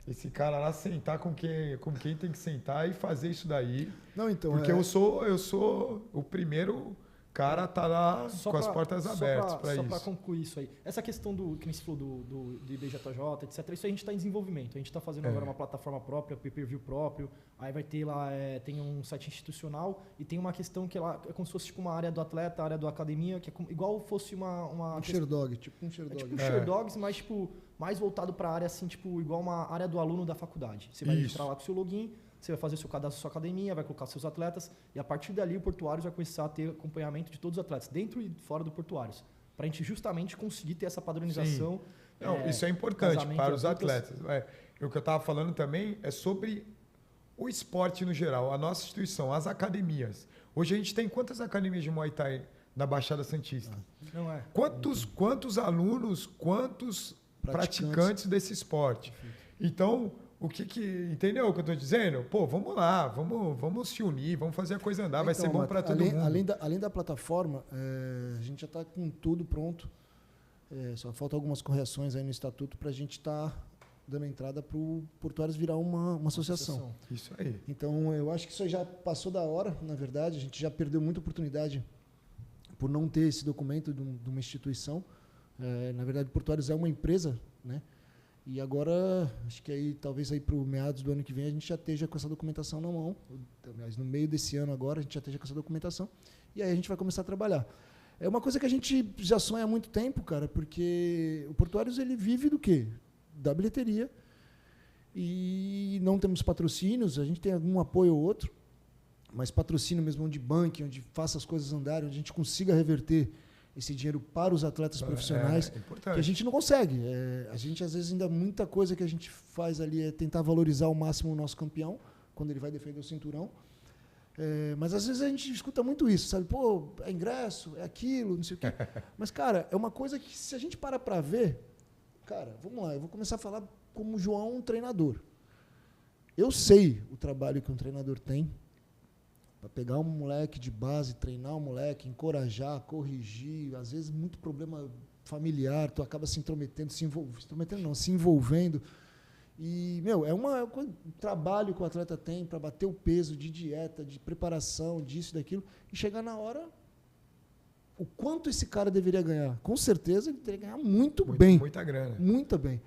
Speaker 2: esse cara lá sentar com quem tem que sentar e fazer isso daí.
Speaker 1: Não, então,
Speaker 2: porque eu sou o primeiro cara tá lá
Speaker 4: só
Speaker 2: com as portas abertas para isso.
Speaker 4: Só para concluir isso aí. Essa questão que nem você falou do IBJJ, etc., isso aí a gente está em desenvolvimento. A gente está fazendo agora uma plataforma própria, pay-per-view próprio. Aí vai ter lá, tem um site institucional e tem uma questão que ela é como se fosse tipo uma área do atleta, área da academia, que é igual fosse uma
Speaker 1: Sherdog, tipo um Sherdog.
Speaker 4: É tipo um Sherdogs, mas tipo, mais voltado para a área assim, tipo, igual uma área do aluno da faculdade. Você vai entrar lá com o seu login, você vai fazer seu cadastro da sua academia, vai colocar seus atletas e a partir dali o Portuários vai começar a ter acompanhamento de todos os atletas, dentro e fora do Portuários, para a gente justamente conseguir ter essa padronização.
Speaker 2: Não, isso é importante para os atletas. O que eu estava falando também é sobre o esporte no geral, a nossa instituição, as academias. Hoje a gente tem quantas academias de Muay Thai na Baixada Santista?
Speaker 4: Não é.
Speaker 2: Quantos alunos, quantos praticantes desse esporte? Então, entendeu o que eu estou dizendo? Pô, vamos lá, vamos se unir, vamos fazer a coisa andar, vai ser bom para todo mundo.
Speaker 1: Além da plataforma, a gente já está com tudo pronto. Só faltam algumas correções aí no estatuto para a gente estar dando entrada para o Portuários virar uma associação.
Speaker 2: Isso aí.
Speaker 1: Então, eu acho que isso aí já passou da hora, na verdade. A gente já perdeu muita oportunidade por não ter esse documento de uma instituição. Na verdade, o Portuários é uma empresa, né? E agora, acho que aí talvez aí para o meados do ano que vem a gente já esteja com essa documentação na mão. Aliás, no meio desse ano agora a gente já esteja com essa documentação. E aí a gente vai começar a trabalhar. É uma coisa que a gente já sonha há muito tempo, cara, porque o Portuários ele vive do quê? Da bilheteria. E não temos patrocínios, a gente tem algum apoio ou outro, mas patrocínio mesmo onde banque, onde faça as coisas andarem, onde a gente consiga reverter esse dinheiro para os atletas profissionais, que a gente não consegue. A gente, às vezes, ainda muita coisa que a gente faz ali é tentar valorizar ao máximo o nosso campeão, quando ele vai defender o cinturão. Mas, às vezes, a gente escuta muito isso, sabe? Pô, é ingresso, é aquilo, não sei o quê. Mas, cara, é uma coisa que, se a gente parar para ver... Cara, vamos lá, eu vou começar a falar como o João, um treinador. Eu sei o trabalho que um treinador tem para pegar um moleque de base, treinar um moleque, encorajar, corrigir, às vezes muito problema familiar, tu acaba se intrometendo, se envolvendo. E, é um trabalho que o atleta tem para bater o peso de dieta, de preparação, disso e daquilo, e chegar na hora, o quanto esse cara deveria ganhar? Com certeza ele teria que ganhar muito bem.
Speaker 2: Muita grana.
Speaker 1: Muito bem.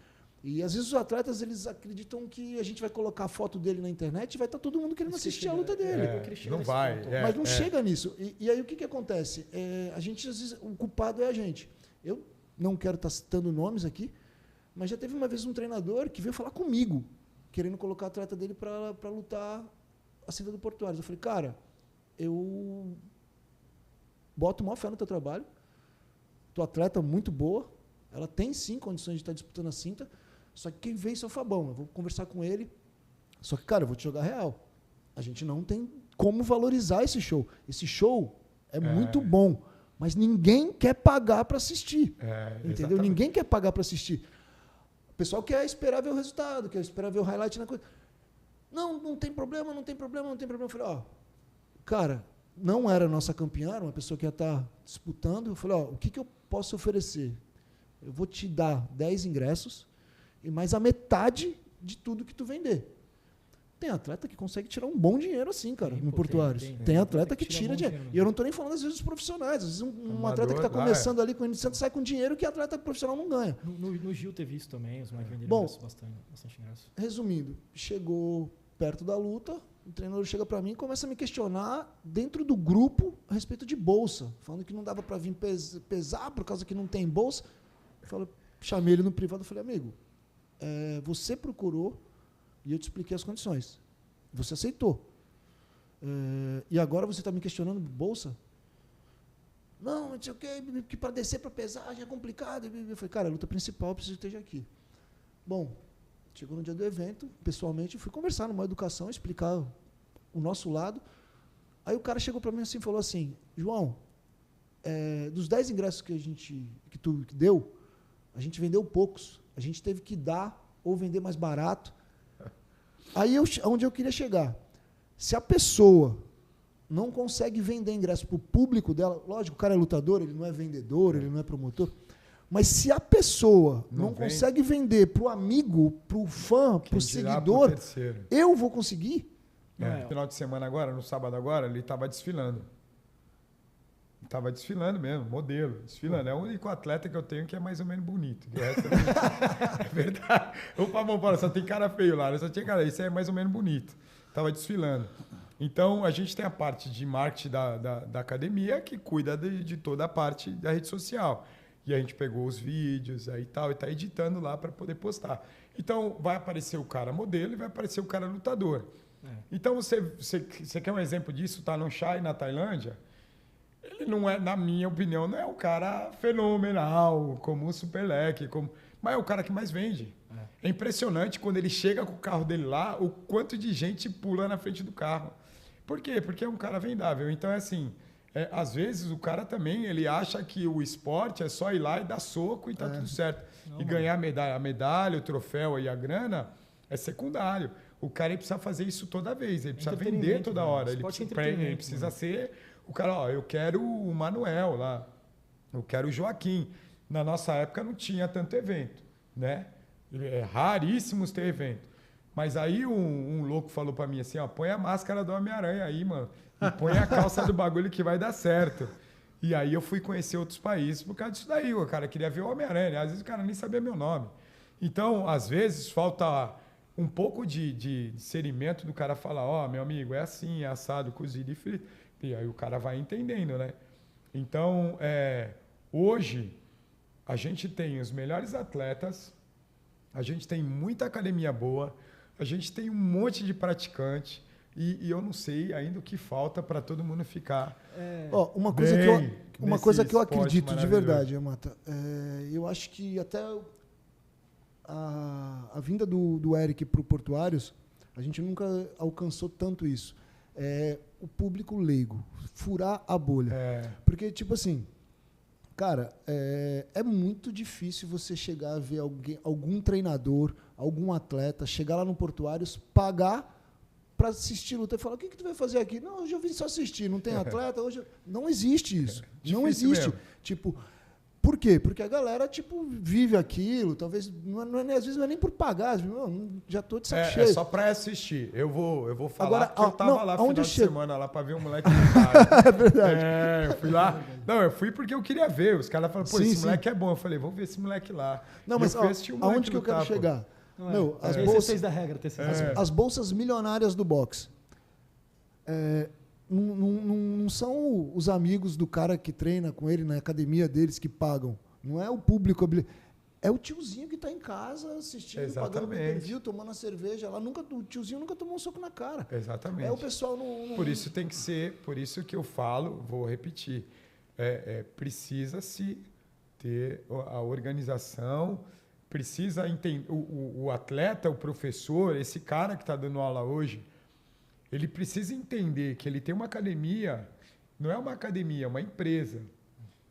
Speaker 1: E às vezes os atletas eles acreditam que a gente vai colocar a foto dele na internet e vai estar todo mundo querendo assistir a luta dele.
Speaker 2: Não vai.
Speaker 1: Mas não chega nisso. E aí o que acontece? A gente, às vezes, o culpado é a gente. Eu não quero estar citando nomes aqui, mas já teve uma vez um treinador que veio falar comigo, querendo colocar o atleta dele para lutar a cinta do Portuários. Eu falei, cara, eu boto maior fé no teu trabalho, tua atleta é muito boa, ela tem sim condições de estar disputando a cinta, só que quem vence é o Fabão. Eu vou conversar com ele. Só que, cara, eu vou te jogar real. A gente não tem como valorizar esse show. Esse show é muito bom, mas ninguém quer pagar para assistir. Entendeu? Exatamente. Ninguém quer pagar para assistir. O pessoal quer esperar ver o resultado, quer esperar ver o highlight na coisa. Não tem problema, não tem problema, não tem problema. Eu falei, cara, não era a nossa campeã, era uma pessoa que ia estar disputando. Eu falei, o que eu posso oferecer? Eu vou te dar 10 ingressos e mais a metade de tudo que tu vender. Tem atleta que consegue tirar um bom dinheiro assim, cara, no Portuários. Tem atleta que tira dinheiro. E eu não tô nem falando, às vezes, dos profissionais. Às vezes, um atleta que está começando ali com o iniciante sai com dinheiro que atleta profissional não ganha.
Speaker 4: No Gil teve isso também, os moleques venderam bastante ingresso.
Speaker 1: Resumindo, chegou perto da luta, o treinador chega para mim e começa a me questionar dentro do grupo a respeito de bolsa, falando que não dava para vir pesar por causa que não tem bolsa. Chamei ele no privado e falei, amigo, você procurou e eu te expliquei as condições. Você aceitou. E agora você está me questionando bolsa? Não sei o quê, que para descer para pesagem é complicado. Eu falei, cara, a luta principal eu preciso que esteja aqui. Bom, chegou no dia do evento, pessoalmente, fui conversar numa educação, explicar o nosso lado. Aí o cara chegou para mim assim e falou assim, João, dos 10 ingressos que tu deu, a gente vendeu poucos. A gente teve que dar ou vender mais barato. Aí onde eu queria chegar. Se a pessoa não consegue vender ingresso para o público dela, lógico, o cara é lutador, ele não é vendedor, ele não é promotor, mas se a pessoa não consegue vender para o amigo, para o fã, para o seguidor, eu vou conseguir?
Speaker 2: No final de semana agora, no sábado agora, ele estava desfilando. Estava desfilando mesmo, modelo, desfilando. É o único atleta que eu tenho que é mais ou menos bonito. É verdade. O Pavão fala, só tem cara feio lá, só tinha cara, esse é mais ou menos bonito. Estava desfilando. Então, a gente tem a parte de marketing da academia que cuida de toda a parte da rede social. E a gente pegou os vídeos aí tal, e está editando lá para poder postar. Então, vai aparecer o cara modelo e vai aparecer o cara lutador. Então, você quer um exemplo disso? Está no Chai, na Tailândia. Ele não é, na minha opinião, não é o cara fenomenal, como o Superlec, mas é o cara que mais vende. É impressionante quando ele chega com o carro dele lá, o quanto de gente pula na frente do carro. Por quê? Porque é um cara vendável. Então, é assim, às vezes o cara também ele acha que o esporte é só ir lá e dar soco e tá tudo certo. E ganhar a medalha, o troféu e a grana é secundário. O cara ele precisa fazer isso toda vez, ele precisa vender toda hora. Ele precisa ser... O cara, eu quero o Manuel lá, eu quero o Joaquim. Na nossa época não tinha tanto evento, né? É raríssimos ter evento. Mas aí um louco falou pra mim assim, põe a máscara do Homem-Aranha aí, mano. E põe a calça do bagulho que vai dar certo. E aí eu fui conhecer outros países por causa disso daí. O cara queria ver o Homem-Aranha. Às vezes o cara nem sabia meu nome. Então, às vezes, falta um pouco de discernimento do cara falar, meu amigo, é assim, é assado, cozido e frito. E aí o cara vai entendendo, né? Então, hoje, a gente tem os melhores atletas, a gente tem muita academia boa, a gente tem um monte de praticante e eu não sei ainda o que falta para todo mundo ficar
Speaker 1: uma coisa que eu acredito de verdade, Mata, eu acho que até a vinda do Eric para o Portuários, a gente nunca alcançou tanto isso. O público leigo, furar a bolha. Porque, tipo assim, cara, é muito difícil você chegar a ver algum treinador, algum atleta, chegar lá no Portuários, pagar para assistir luta e falar, o que tu vai fazer aqui? Não, hoje eu vim só assistir, não tem atleta, hoje... Não existe isso. Não existe. Mesmo. Tipo, por quê? Porque a galera, tipo, vive aquilo, talvez, às vezes não é nem por pagar, já tô de saco cheio.
Speaker 2: É só para assistir. Eu vou falar. Agora, que eu tava lá no final de semana lá para ver um moleque lutar.
Speaker 1: É verdade.
Speaker 2: Eu fui lá. Não, eu fui porque eu queria ver. Os caras falaram, esse moleque é bom. Eu falei, vamos ver esse moleque lá.
Speaker 1: Não, mas aonde que eu quero chegar? As bolsas da regra, as bolsas milionárias do boxe. Não são os amigos do cara que treina com ele na academia deles que pagam. Não é o público. É o tiozinho que está em casa assistindo, pagando pay-per-view, tomando a cerveja lá. O tiozinho nunca tomou um soco na cara.
Speaker 2: Exatamente.
Speaker 1: O pessoal não...
Speaker 2: Por isso tem que ser, por isso que eu falo, vou repetir, precisa-se ter a organização, precisa entender, o atleta, o professor, esse cara que está dando aula hoje, ele precisa entender que ele tem uma academia, não é uma academia, é uma empresa.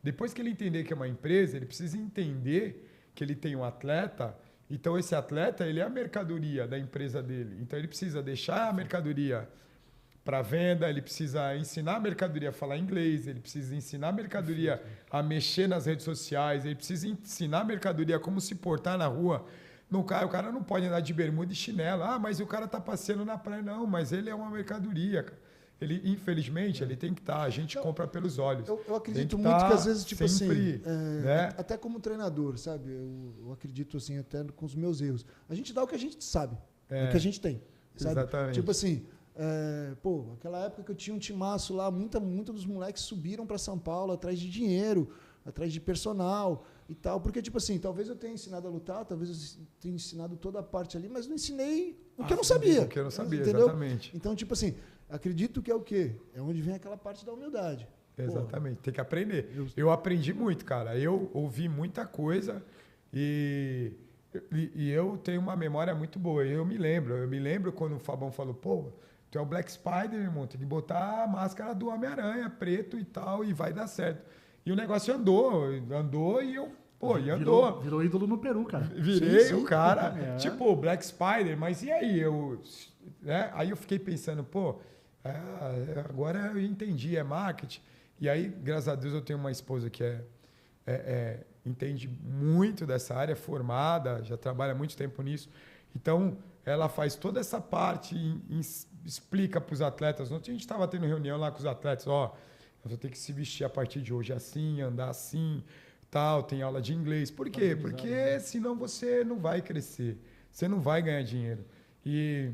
Speaker 2: Depois que ele entender que é uma empresa, ele precisa entender que ele tem um atleta, então esse atleta ele é a mercadoria da empresa dele. Então ele precisa deixar a mercadoria para venda, ele precisa ensinar a mercadoria a falar inglês, ele precisa ensinar a mercadoria a mexer nas redes sociais, ele precisa ensinar a mercadoria a como se portar na rua. o cara não pode andar de bermuda e chinelo. Ah, mas o cara tá passeando na praia. Não, mas ele é uma mercadoria, cara. Ele, infelizmente, ele tem que estar. A gente compra pelos olhos.
Speaker 1: Eu acredito muito que às vezes, tipo
Speaker 2: sempre,
Speaker 1: assim,
Speaker 2: né?
Speaker 1: até como treinador, sabe? Eu acredito assim, até com os meus erros. A gente dá o que a gente sabe, o que a gente tem. Sabe?
Speaker 2: Exatamente.
Speaker 1: Tipo assim, aquela época que eu tinha um timaço lá, muitos dos moleques subiram para São Paulo atrás de dinheiro, atrás de personal e tal. Porque, tipo assim, talvez eu tenha ensinado a lutar, talvez eu tenha ensinado toda a parte ali, mas não ensinei o que eu não sabia.
Speaker 2: O que eu não sabia,
Speaker 1: entendeu?
Speaker 2: exatamente.
Speaker 1: Então, tipo assim, acredito que é o quê? É onde vem aquela parte da humildade.
Speaker 2: Exatamente, tem que aprender. Eu aprendi muito, cara. Eu ouvi muita coisa e eu tenho uma memória muito boa. Eu me lembro quando o Fabão falou, pô, tu é o Black Spider, meu irmão, tem que botar a máscara do Homem-Aranha, preto e tal, e vai dar certo. E o negócio andou e eu, andou.
Speaker 3: Virou ídolo no Peru, cara.
Speaker 2: Virei o cara, tipo, Black Spider, mas e aí? Aí eu fiquei pensando, pô, agora eu entendi, é marketing. E aí, graças a Deus, eu tenho uma esposa que entende muito dessa área, formada, já trabalha há muito tempo nisso. Então, ela faz toda essa parte, explica para os atletas. Ontem a gente estava tendo reunião lá com os atletas, nós vamos ter que se vestir a partir de hoje assim, andar assim, tal, tem aula de inglês. Por quê? Porque senão você não vai crescer, você não vai ganhar dinheiro. E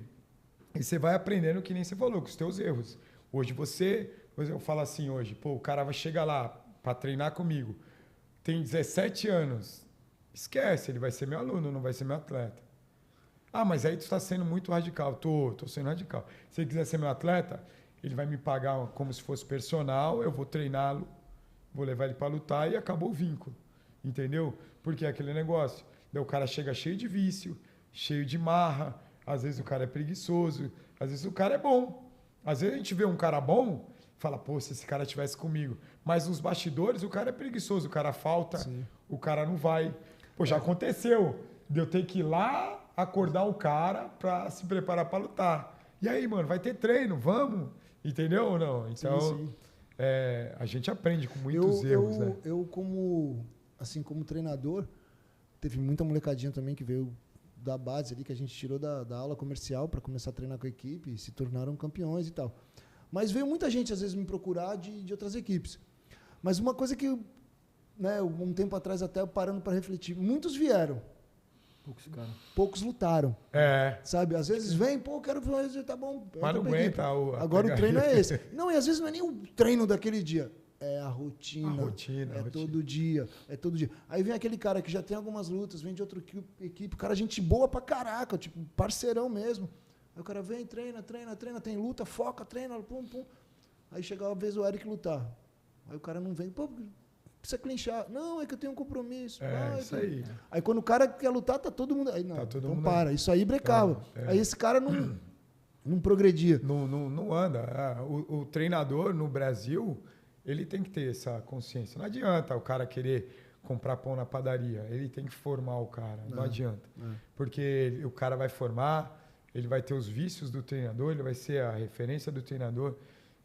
Speaker 2: você vai aprendendo, que nem você falou, com os teus erros. Hoje eu falo assim hoje, pô, o cara vai chegar lá para treinar comigo, tem 17 anos, esquece, ele vai ser meu aluno, não vai ser meu atleta. Ah, mas aí tu está sendo muito radical. Tô sendo radical. Se ele quiser ser meu atleta, ele vai me pagar como se fosse personal, eu vou treiná-lo, vou levar ele para lutar e acabou o vínculo. Entendeu? Porque é aquele negócio. Daí o cara chega cheio de vício, cheio de marra, às vezes o cara é preguiçoso, às vezes o cara é bom. Às vezes a gente vê um cara bom, fala, pô, se esse cara estivesse comigo. Mas nos bastidores o cara é preguiçoso, o cara falta, sim, o cara não vai. Pô, já aconteceu de eu ter que ir lá acordar o cara para se preparar para lutar. E aí, mano, vai ter treino, vamos? Entendeu ou não? Então,
Speaker 1: sim.
Speaker 2: A gente aprende com muitos erros, né?
Speaker 1: Eu como treinador, teve muita molecadinha também que veio da base ali, que a gente tirou da aula comercial para começar a treinar com a equipe e se tornaram campeões e tal. Mas veio muita gente, às vezes, me procurar de outras equipes. Mas uma coisa que, um tempo atrás, até parando para refletir, muitos vieram. Poucos lutaram. Sabe? Às vezes vem, pô, quero fazer, tá bom.
Speaker 2: Mas não aguenta.
Speaker 1: Agora o treino é esse. Não, e às vezes não é nem o treino daquele dia. É a rotina. Todo dia. É todo dia. Aí vem aquele cara que já tem algumas lutas, vem de outra equipe, o cara, gente boa pra caraca, tipo, parceirão mesmo. Aí o cara vem, treina, tem luta, foca, treina, pum. Aí chega a vez do Eric lutar. Aí o cara não vem, pô, precisa clinchar. Não, é que eu tenho um compromisso.
Speaker 2: Isso aí.
Speaker 1: Aí quando o cara quer lutar, tá todo mundo... Aí não, então para. Isso aí brecava. Aí esse cara não progredia.
Speaker 2: Não anda. O treinador no Brasil, ele tem que ter essa consciência. Não adianta o cara querer comprar pão na padaria. Ele tem que formar o cara. Não adianta. Porque o cara vai formar, ele vai ter os vícios do treinador, ele vai ser a referência do treinador.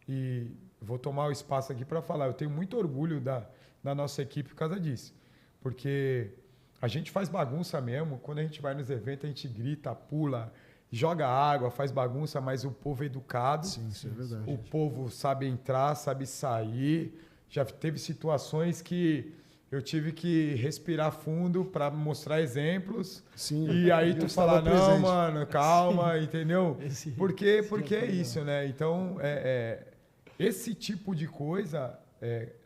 Speaker 2: E vou tomar o espaço aqui para falar. Eu tenho muito orgulho da nossa equipe por causa disso. Porque a gente faz bagunça mesmo. Quando a gente vai nos eventos, a gente grita, pula, joga água, faz bagunça, mas o povo é educado.
Speaker 1: Sim, isso é verdade.
Speaker 2: O povo sabe entrar, sabe sair. Já teve situações que eu tive que respirar fundo para mostrar exemplos.
Speaker 1: Sim,
Speaker 2: e aí tu fala, não, mano, calma, entendeu? Porque é isso, né? Então, esse tipo de coisa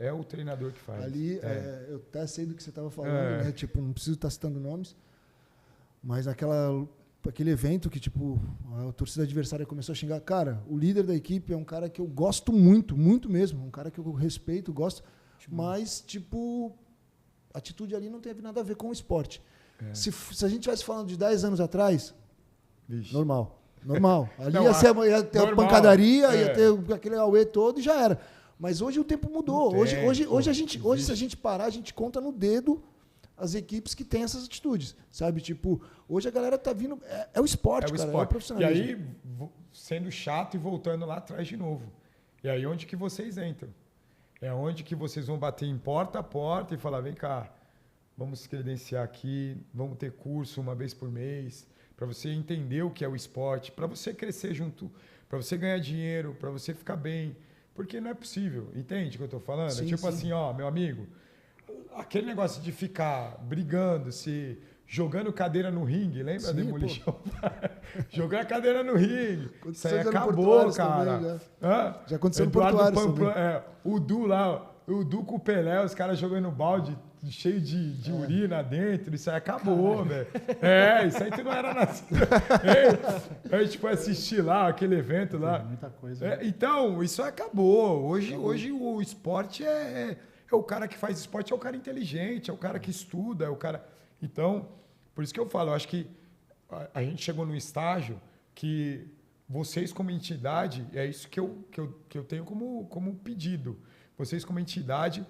Speaker 2: é o treinador que faz.
Speaker 1: Ali, eu até sei do que você estava falando, né? Tipo, não preciso estar citando nomes, mas aquele evento que, tipo, a torcida adversária começou a xingar. Cara, o líder da equipe é um cara que eu gosto muito, muito mesmo. Um cara que eu respeito, gosto. Mas, tipo, a atitude ali não teve nada a ver com o esporte. Se a gente estivesse falando de 10 anos atrás,
Speaker 2: Vixe.
Speaker 1: Normal. Ali ia ter a pancadaria, ia ter aquele auê todo e já era. Mas hoje o tempo mudou. Hoje, se a gente parar, a gente conta no dedo as equipes que têm essas atitudes, sabe? Tipo, hoje a galera tá vindo... É o esporte, cara. É o profissionalismo.
Speaker 2: E aí, sendo chato e voltando lá atrás de novo. E aí onde que vocês entram? É onde que vocês vão bater em porta a porta e falar, vem cá, vamos se credenciar aqui, vamos ter curso uma vez por mês, para você entender o que é o esporte, para você crescer junto, para você ganhar dinheiro, para você ficar bem. Porque não é possível, entende o que eu estou falando?
Speaker 1: Sim,
Speaker 2: é tipo
Speaker 1: sim.
Speaker 2: assim, ó, meu amigo, aquele negócio de ficar brigando, jogando cadeira no ringue, lembra
Speaker 1: Sim,
Speaker 2: da Demolition? Jogando a cadeira no ringue. Isso aí
Speaker 1: Aconteceu já no
Speaker 2: acabou,
Speaker 1: Portuários
Speaker 2: cara.
Speaker 1: também,
Speaker 2: Hã?
Speaker 1: Já aconteceu no
Speaker 2: Eduardo
Speaker 1: Portuários
Speaker 2: Pamplan,
Speaker 1: também.
Speaker 2: o Du lá, o Du com o Pelé, os caras jogando balde cheio de urina dentro, isso aí acabou, velho. Isso aí tu não era nascido. A gente foi assistir lá, aquele evento lá.
Speaker 3: Muita coisa.
Speaker 2: Então, isso acabou. Hoje o esporte é o cara que faz esporte, é o cara inteligente, é o cara que estuda, é o cara... Então, por isso que eu falo, eu acho que a gente chegou num estágio que vocês como entidade, é isso que eu tenho como pedido. Vocês como entidade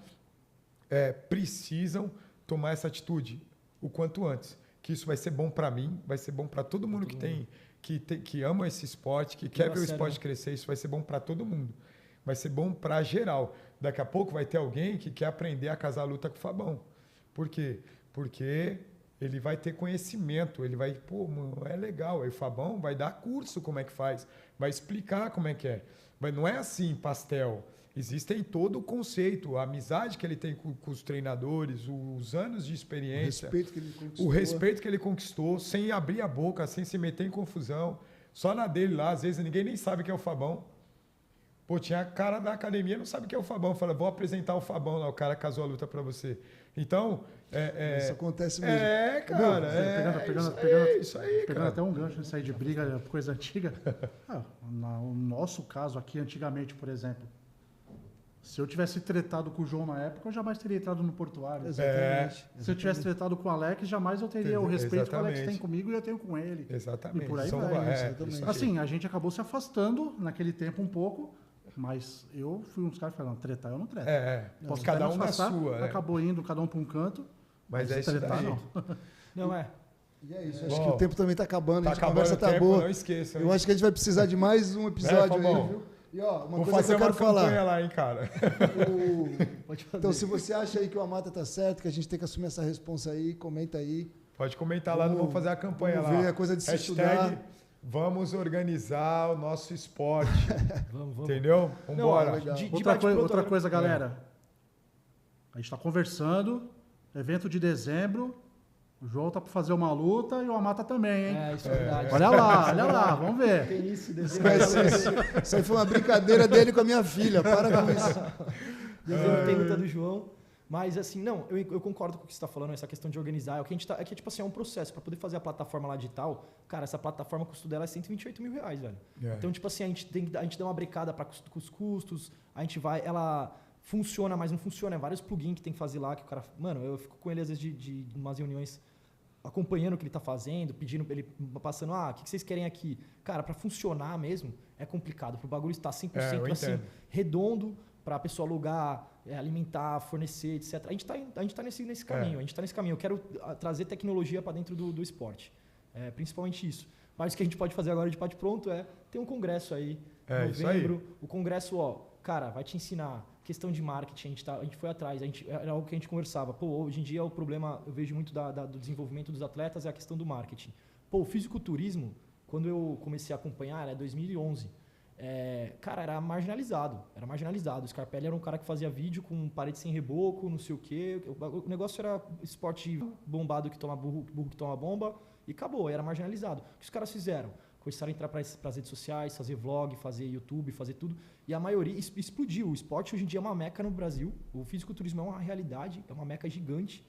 Speaker 2: precisam tomar essa atitude o quanto antes. Que isso vai ser bom para mim, vai ser bom para todo mundo que ama esse esporte, que quer ver o esporte crescer, isso vai ser bom para todo mundo. Vai ser bom para geral. Daqui a pouco vai ter alguém que quer aprender a casar a luta com o Fabão. Por quê? Porque ele vai ter conhecimento, ele vai, pô, mano, é legal. Aí o Fabão vai dar curso como é que faz, vai explicar como é que é. Mas não é assim, pastel. Existem todo o conceito, a amizade que ele tem com os treinadores, os anos de experiência, o respeito que ele conquistou, sem abrir a boca, sem se meter em confusão. Só na dele lá, às vezes ninguém nem sabe quem é o Fabão. Pô, tinha cara da academia, não sabe quem é o Fabão. Fala, vou apresentar o Fabão lá, o cara casou a luta para você. Então,
Speaker 1: isso acontece mesmo.
Speaker 2: Cara,
Speaker 3: Isso aí, pegando até um gancho nisso aí de briga, coisa antiga. No nosso caso aqui, antigamente, por exemplo, se eu tivesse tretado com o João na época, eu jamais teria entrado no Portuário.
Speaker 1: Exatamente.
Speaker 3: Se eu tivesse tretado com o Alex, jamais eu teria o respeito que o Alex tem comigo e eu tenho com ele.
Speaker 2: Exatamente.
Speaker 3: E por aí vai. Assim, a gente acabou se afastando naquele tempo um pouco, mas eu fui um dos caras falando, tretar eu não treto.
Speaker 2: Posso cada um na sua.
Speaker 3: Acabou indo cada um para um canto.
Speaker 2: Mas é isso
Speaker 3: tretar,
Speaker 2: daí.
Speaker 3: não.
Speaker 1: E é isso, acho que o tempo também está acabando, a
Speaker 2: o
Speaker 1: conversa tá
Speaker 2: tempo,
Speaker 1: boa.
Speaker 2: Não esqueça.
Speaker 1: Eu acho que a gente vai precisar de mais um episódio aí, viu? E ó,
Speaker 2: Vou fazer uma campanha lá, hein, cara.
Speaker 1: Então, se você acha aí que o Amata tá certo, que a gente tem que assumir essa responsa aí, comenta aí.
Speaker 2: Pode comentar lá, vamos fazer a campanha lá.
Speaker 1: Ver a coisa de se estudar.
Speaker 2: Vamos organizar o nosso esporte.
Speaker 4: Vamos.
Speaker 2: Entendeu? Vambora.
Speaker 3: Outra coisa, galera. A gente está conversando, evento de dezembro. O João tá para fazer uma luta e o Amata também, hein?
Speaker 4: Isso é verdade.
Speaker 3: Olha lá, vamos ver.
Speaker 4: Tem isso,
Speaker 1: Isso aí foi uma brincadeira dele com a minha filha, para com isso.
Speaker 4: Dezembro tem luta do João. Mas assim, não, eu concordo com o que você está falando, essa questão de organizar. O que a gente tá, tipo assim, é um processo. Para poder fazer a plataforma lá digital, cara, essa plataforma, o custo dela é R$128 mil, velho. Então, tipo assim, a gente dá uma brecada para os custos, a gente vai, ela funciona, mas não funciona. É vários plugins que tem que fazer lá, que o cara... Mano, eu fico com ele às vezes de umas reuniões acompanhando o que ele está fazendo, pedindo, ele passando, o que vocês querem aqui? Cara, para funcionar mesmo, é complicado. Para o bagulho estar 100% assim, redondo, para a pessoa alugar, alimentar, fornecer, etc. A gente tá nesse caminho. A gente está nesse caminho. Eu quero trazer tecnologia para dentro do esporte. Principalmente isso. Mas o que a gente pode fazer agora de bate-pronto é ter um congresso aí, em novembro. O congresso, cara, vai te ensinar questão de marketing. A gente foi atrás, era algo que a gente conversava. Pô, hoje em dia o problema, eu vejo muito do desenvolvimento dos atletas, é a questão do marketing. Pô, o fisiculturismo, quando eu comecei a acompanhar, era 2011. Cara, era marginalizado. O Scarpelli era um cara que fazia vídeo com parede sem reboco, não sei o quê. O negócio era esporte bombado que toma burro que toma bomba e acabou, era marginalizado. O que os caras fizeram? Começaram a entrar para as redes sociais, fazer vlog, fazer YouTube, fazer tudo. E a maioria explodiu. O esporte hoje em dia é uma meca no Brasil. O fisiculturismo é uma realidade, é uma meca gigante,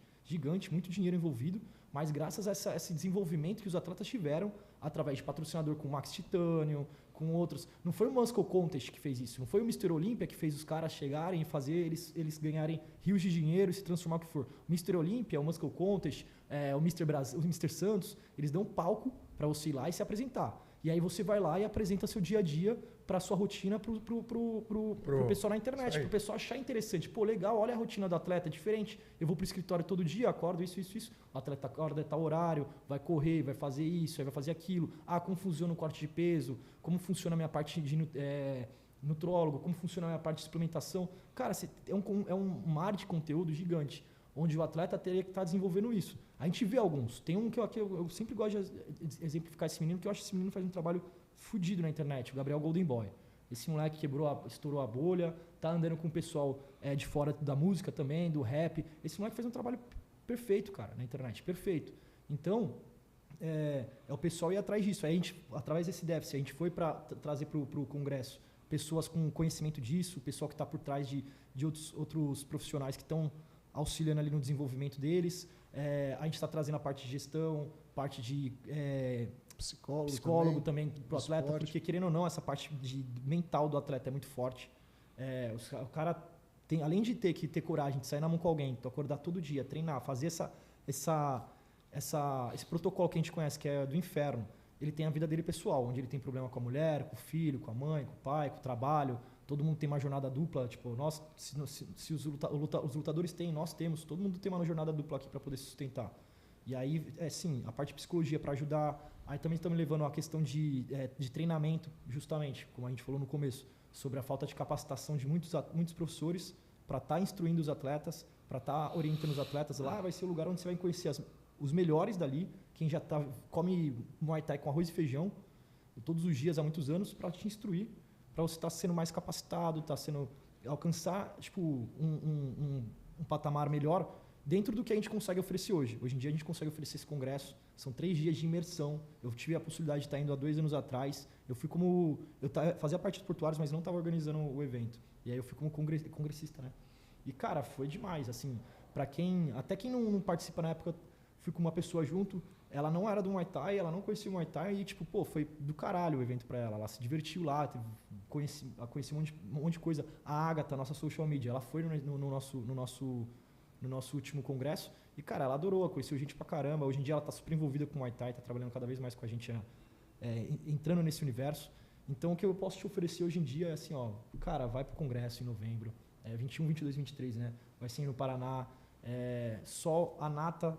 Speaker 4: muito dinheiro envolvido. Mas graças a esse desenvolvimento que os atletas tiveram, através de patrocinador com o Max Titânio, com outros. Não foi o Muscle Contest que fez isso. Não foi o Mr. Olympia que fez os caras chegarem e fazer eles ganharem rios de dinheiro e se transformar o que for. O Mr. Olympia, o Muscle Contest, o Mr. Brasil, o Mr. Santos, eles dão palco para você ir lá e se apresentar. E aí você vai lá e apresenta seu dia a dia para sua rotina pro pessoal na internet, pro pessoal achar interessante. Pô, legal, olha a rotina do atleta, é diferente. Eu vou pro escritório todo dia, acordo isso. O atleta acorda tal horário, vai correr, vai fazer isso, aí vai fazer aquilo. Como funciona o corte de peso, como funciona a minha parte de nutrólogo, como funciona a minha parte de suplementação. Cara, é um mar de conteúdo gigante, onde o atleta teria que estar desenvolvendo isso. A gente vê alguns. Tem um que eu sempre gosto de exemplificar esse menino, que eu acho que esse menino faz um trabalho fudido na internet, o Gabriel Golden Boy. Esse moleque estourou a bolha, tá andando com o pessoal de fora da música também, do rap. Esse moleque faz um trabalho perfeito, cara, na internet, perfeito. Então, é o pessoal ir atrás disso. Aí a gente, através desse déficit, a gente foi para trazer para o Congresso pessoas com conhecimento disso, o pessoal que está por trás de outros profissionais que estão auxiliando ali no desenvolvimento deles. A gente está trazendo a parte de gestão, parte de psicólogo também para o atleta, porque querendo ou não, essa parte mental do atleta é muito forte. O cara tem, além de ter que ter coragem de sair na mão com alguém, acordar todo dia, treinar, fazer esse protocolo que a gente conhece, que é do inferno. Ele tem a vida dele pessoal, onde ele tem problema com a mulher, com o filho, com a mãe, com o pai, com o trabalho. Todo mundo tem uma jornada dupla. Tipo, nós, se os lutadores têm, nós temos. Todo mundo tem uma jornada dupla aqui para poder se sustentar. E aí, sim, a parte de psicologia para ajudar. Aí também estamos levando a questão de treinamento, justamente, como a gente falou no começo, sobre a falta de capacitação de muitos professores para estar instruindo os atletas, para estar orientando os atletas. Lá vai ser o lugar onde você vai conhecer os melhores dali, quem já come Muay Thai com arroz e feijão todos os dias há muitos anos, para te instruir, para você estar sendo mais capacitado, alcançar tipo, um patamar melhor dentro do que a gente consegue oferecer hoje. Hoje em dia a gente consegue oferecer esse congresso, são 3 dias de imersão. Eu tive a possibilidade de estar indo há 2 anos atrás. Eu fazia parte dos portuários, mas não estava organizando o evento. E aí eu fui como congressista, né? E cara, foi demais, assim, para até quem não participa na época, fui com uma pessoa junto, ela não era do Muay Thai, ela não conhecia o Muay Thai e, tipo, foi do caralho o evento pra ela. Ela se divertiu lá, conheci um monte de coisa. A Agatha, nossa social media, ela foi no nosso último congresso e, cara, ela adorou, conheceu gente pra caramba. Hoje em dia ela tá super envolvida com o Muay Thai, tá trabalhando cada vez mais com a gente, entrando nesse universo. Então, o que eu posso te oferecer hoje em dia é assim, ó, cara, vai pro congresso em novembro, 21, 22, 23, né? Vai ser no Paraná. Só a nata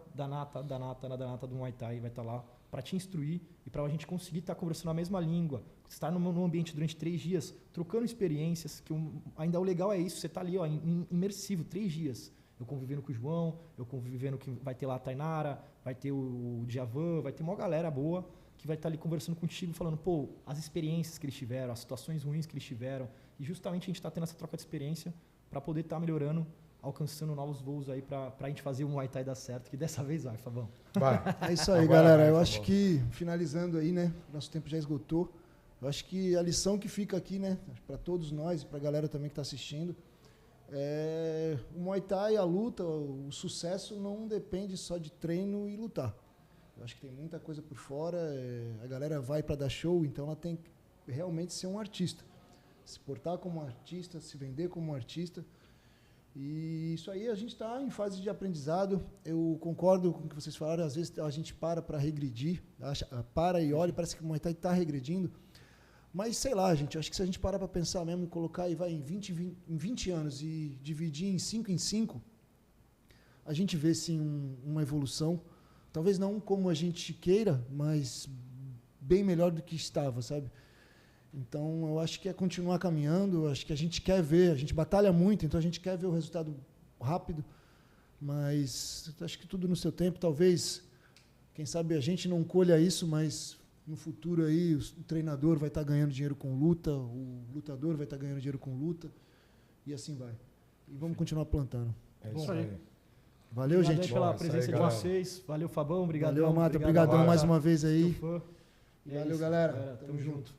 Speaker 4: do Muay Thai vai estar lá para te instruir e para a gente conseguir estar conversando a mesma língua, estar no ambiente durante 3 dias, trocando experiências, que ainda o legal é isso, você está ali, ó, imersivo, 3 dias. Eu convivendo com o João, eu convivendo que vai ter lá a Tainara, vai ter o Djavan, vai ter uma galera boa que vai estar ali conversando contigo, falando, pô, as experiências que eles tiveram, as situações ruins que eles tiveram, e justamente a gente está tendo essa troca de experiência para poder estar melhorando, alcançando novos voos aí pra gente fazer o Muay Thai dar certo, que dessa vez vai, Fabão.
Speaker 2: Vai.
Speaker 1: É isso aí, galera. Eu acho que, finalizando aí, né, nosso tempo já esgotou. Eu acho que a lição que fica aqui, né, para todos nós e pra galera também que tá assistindo, o Muay Thai, a luta, o sucesso não depende só de treino e lutar. Eu acho que tem muita coisa por fora, a galera vai para dar show, então ela tem que realmente ser um artista. Se portar como um artista, se vender como um artista. E isso aí a gente está em fase de aprendizado. Eu concordo com o que vocês falaram. Às vezes a gente para regredir, para e olha, parece que o Muay Thai está regredindo. Mas sei lá, gente, acho que se a gente parar para pensar mesmo e colocar aí vai em 20 anos e dividir em 5 em 5, a gente vê sim uma evolução. Talvez não como a gente queira, mas bem melhor do que estava, sabe? Então, eu acho que é continuar caminhando, acho que a gente quer ver, a gente batalha muito, então a gente quer ver o resultado rápido, mas acho que tudo no seu tempo, talvez, quem sabe a gente não colha isso, mas no futuro aí o treinador vai estar ganhando dinheiro com luta, o lutador vai estar ganhando dinheiro com luta, e assim vai. E vamos continuar plantando.
Speaker 2: É isso aí.
Speaker 1: Valeu,
Speaker 4: obrigado
Speaker 1: gente.
Speaker 4: pela presença de vocês. Valeu, Fabão. Obrigado.
Speaker 1: Valeu, Amata. Obrigadão mais uma vez aí.
Speaker 4: E
Speaker 1: valeu, galera.
Speaker 4: Tamo junto.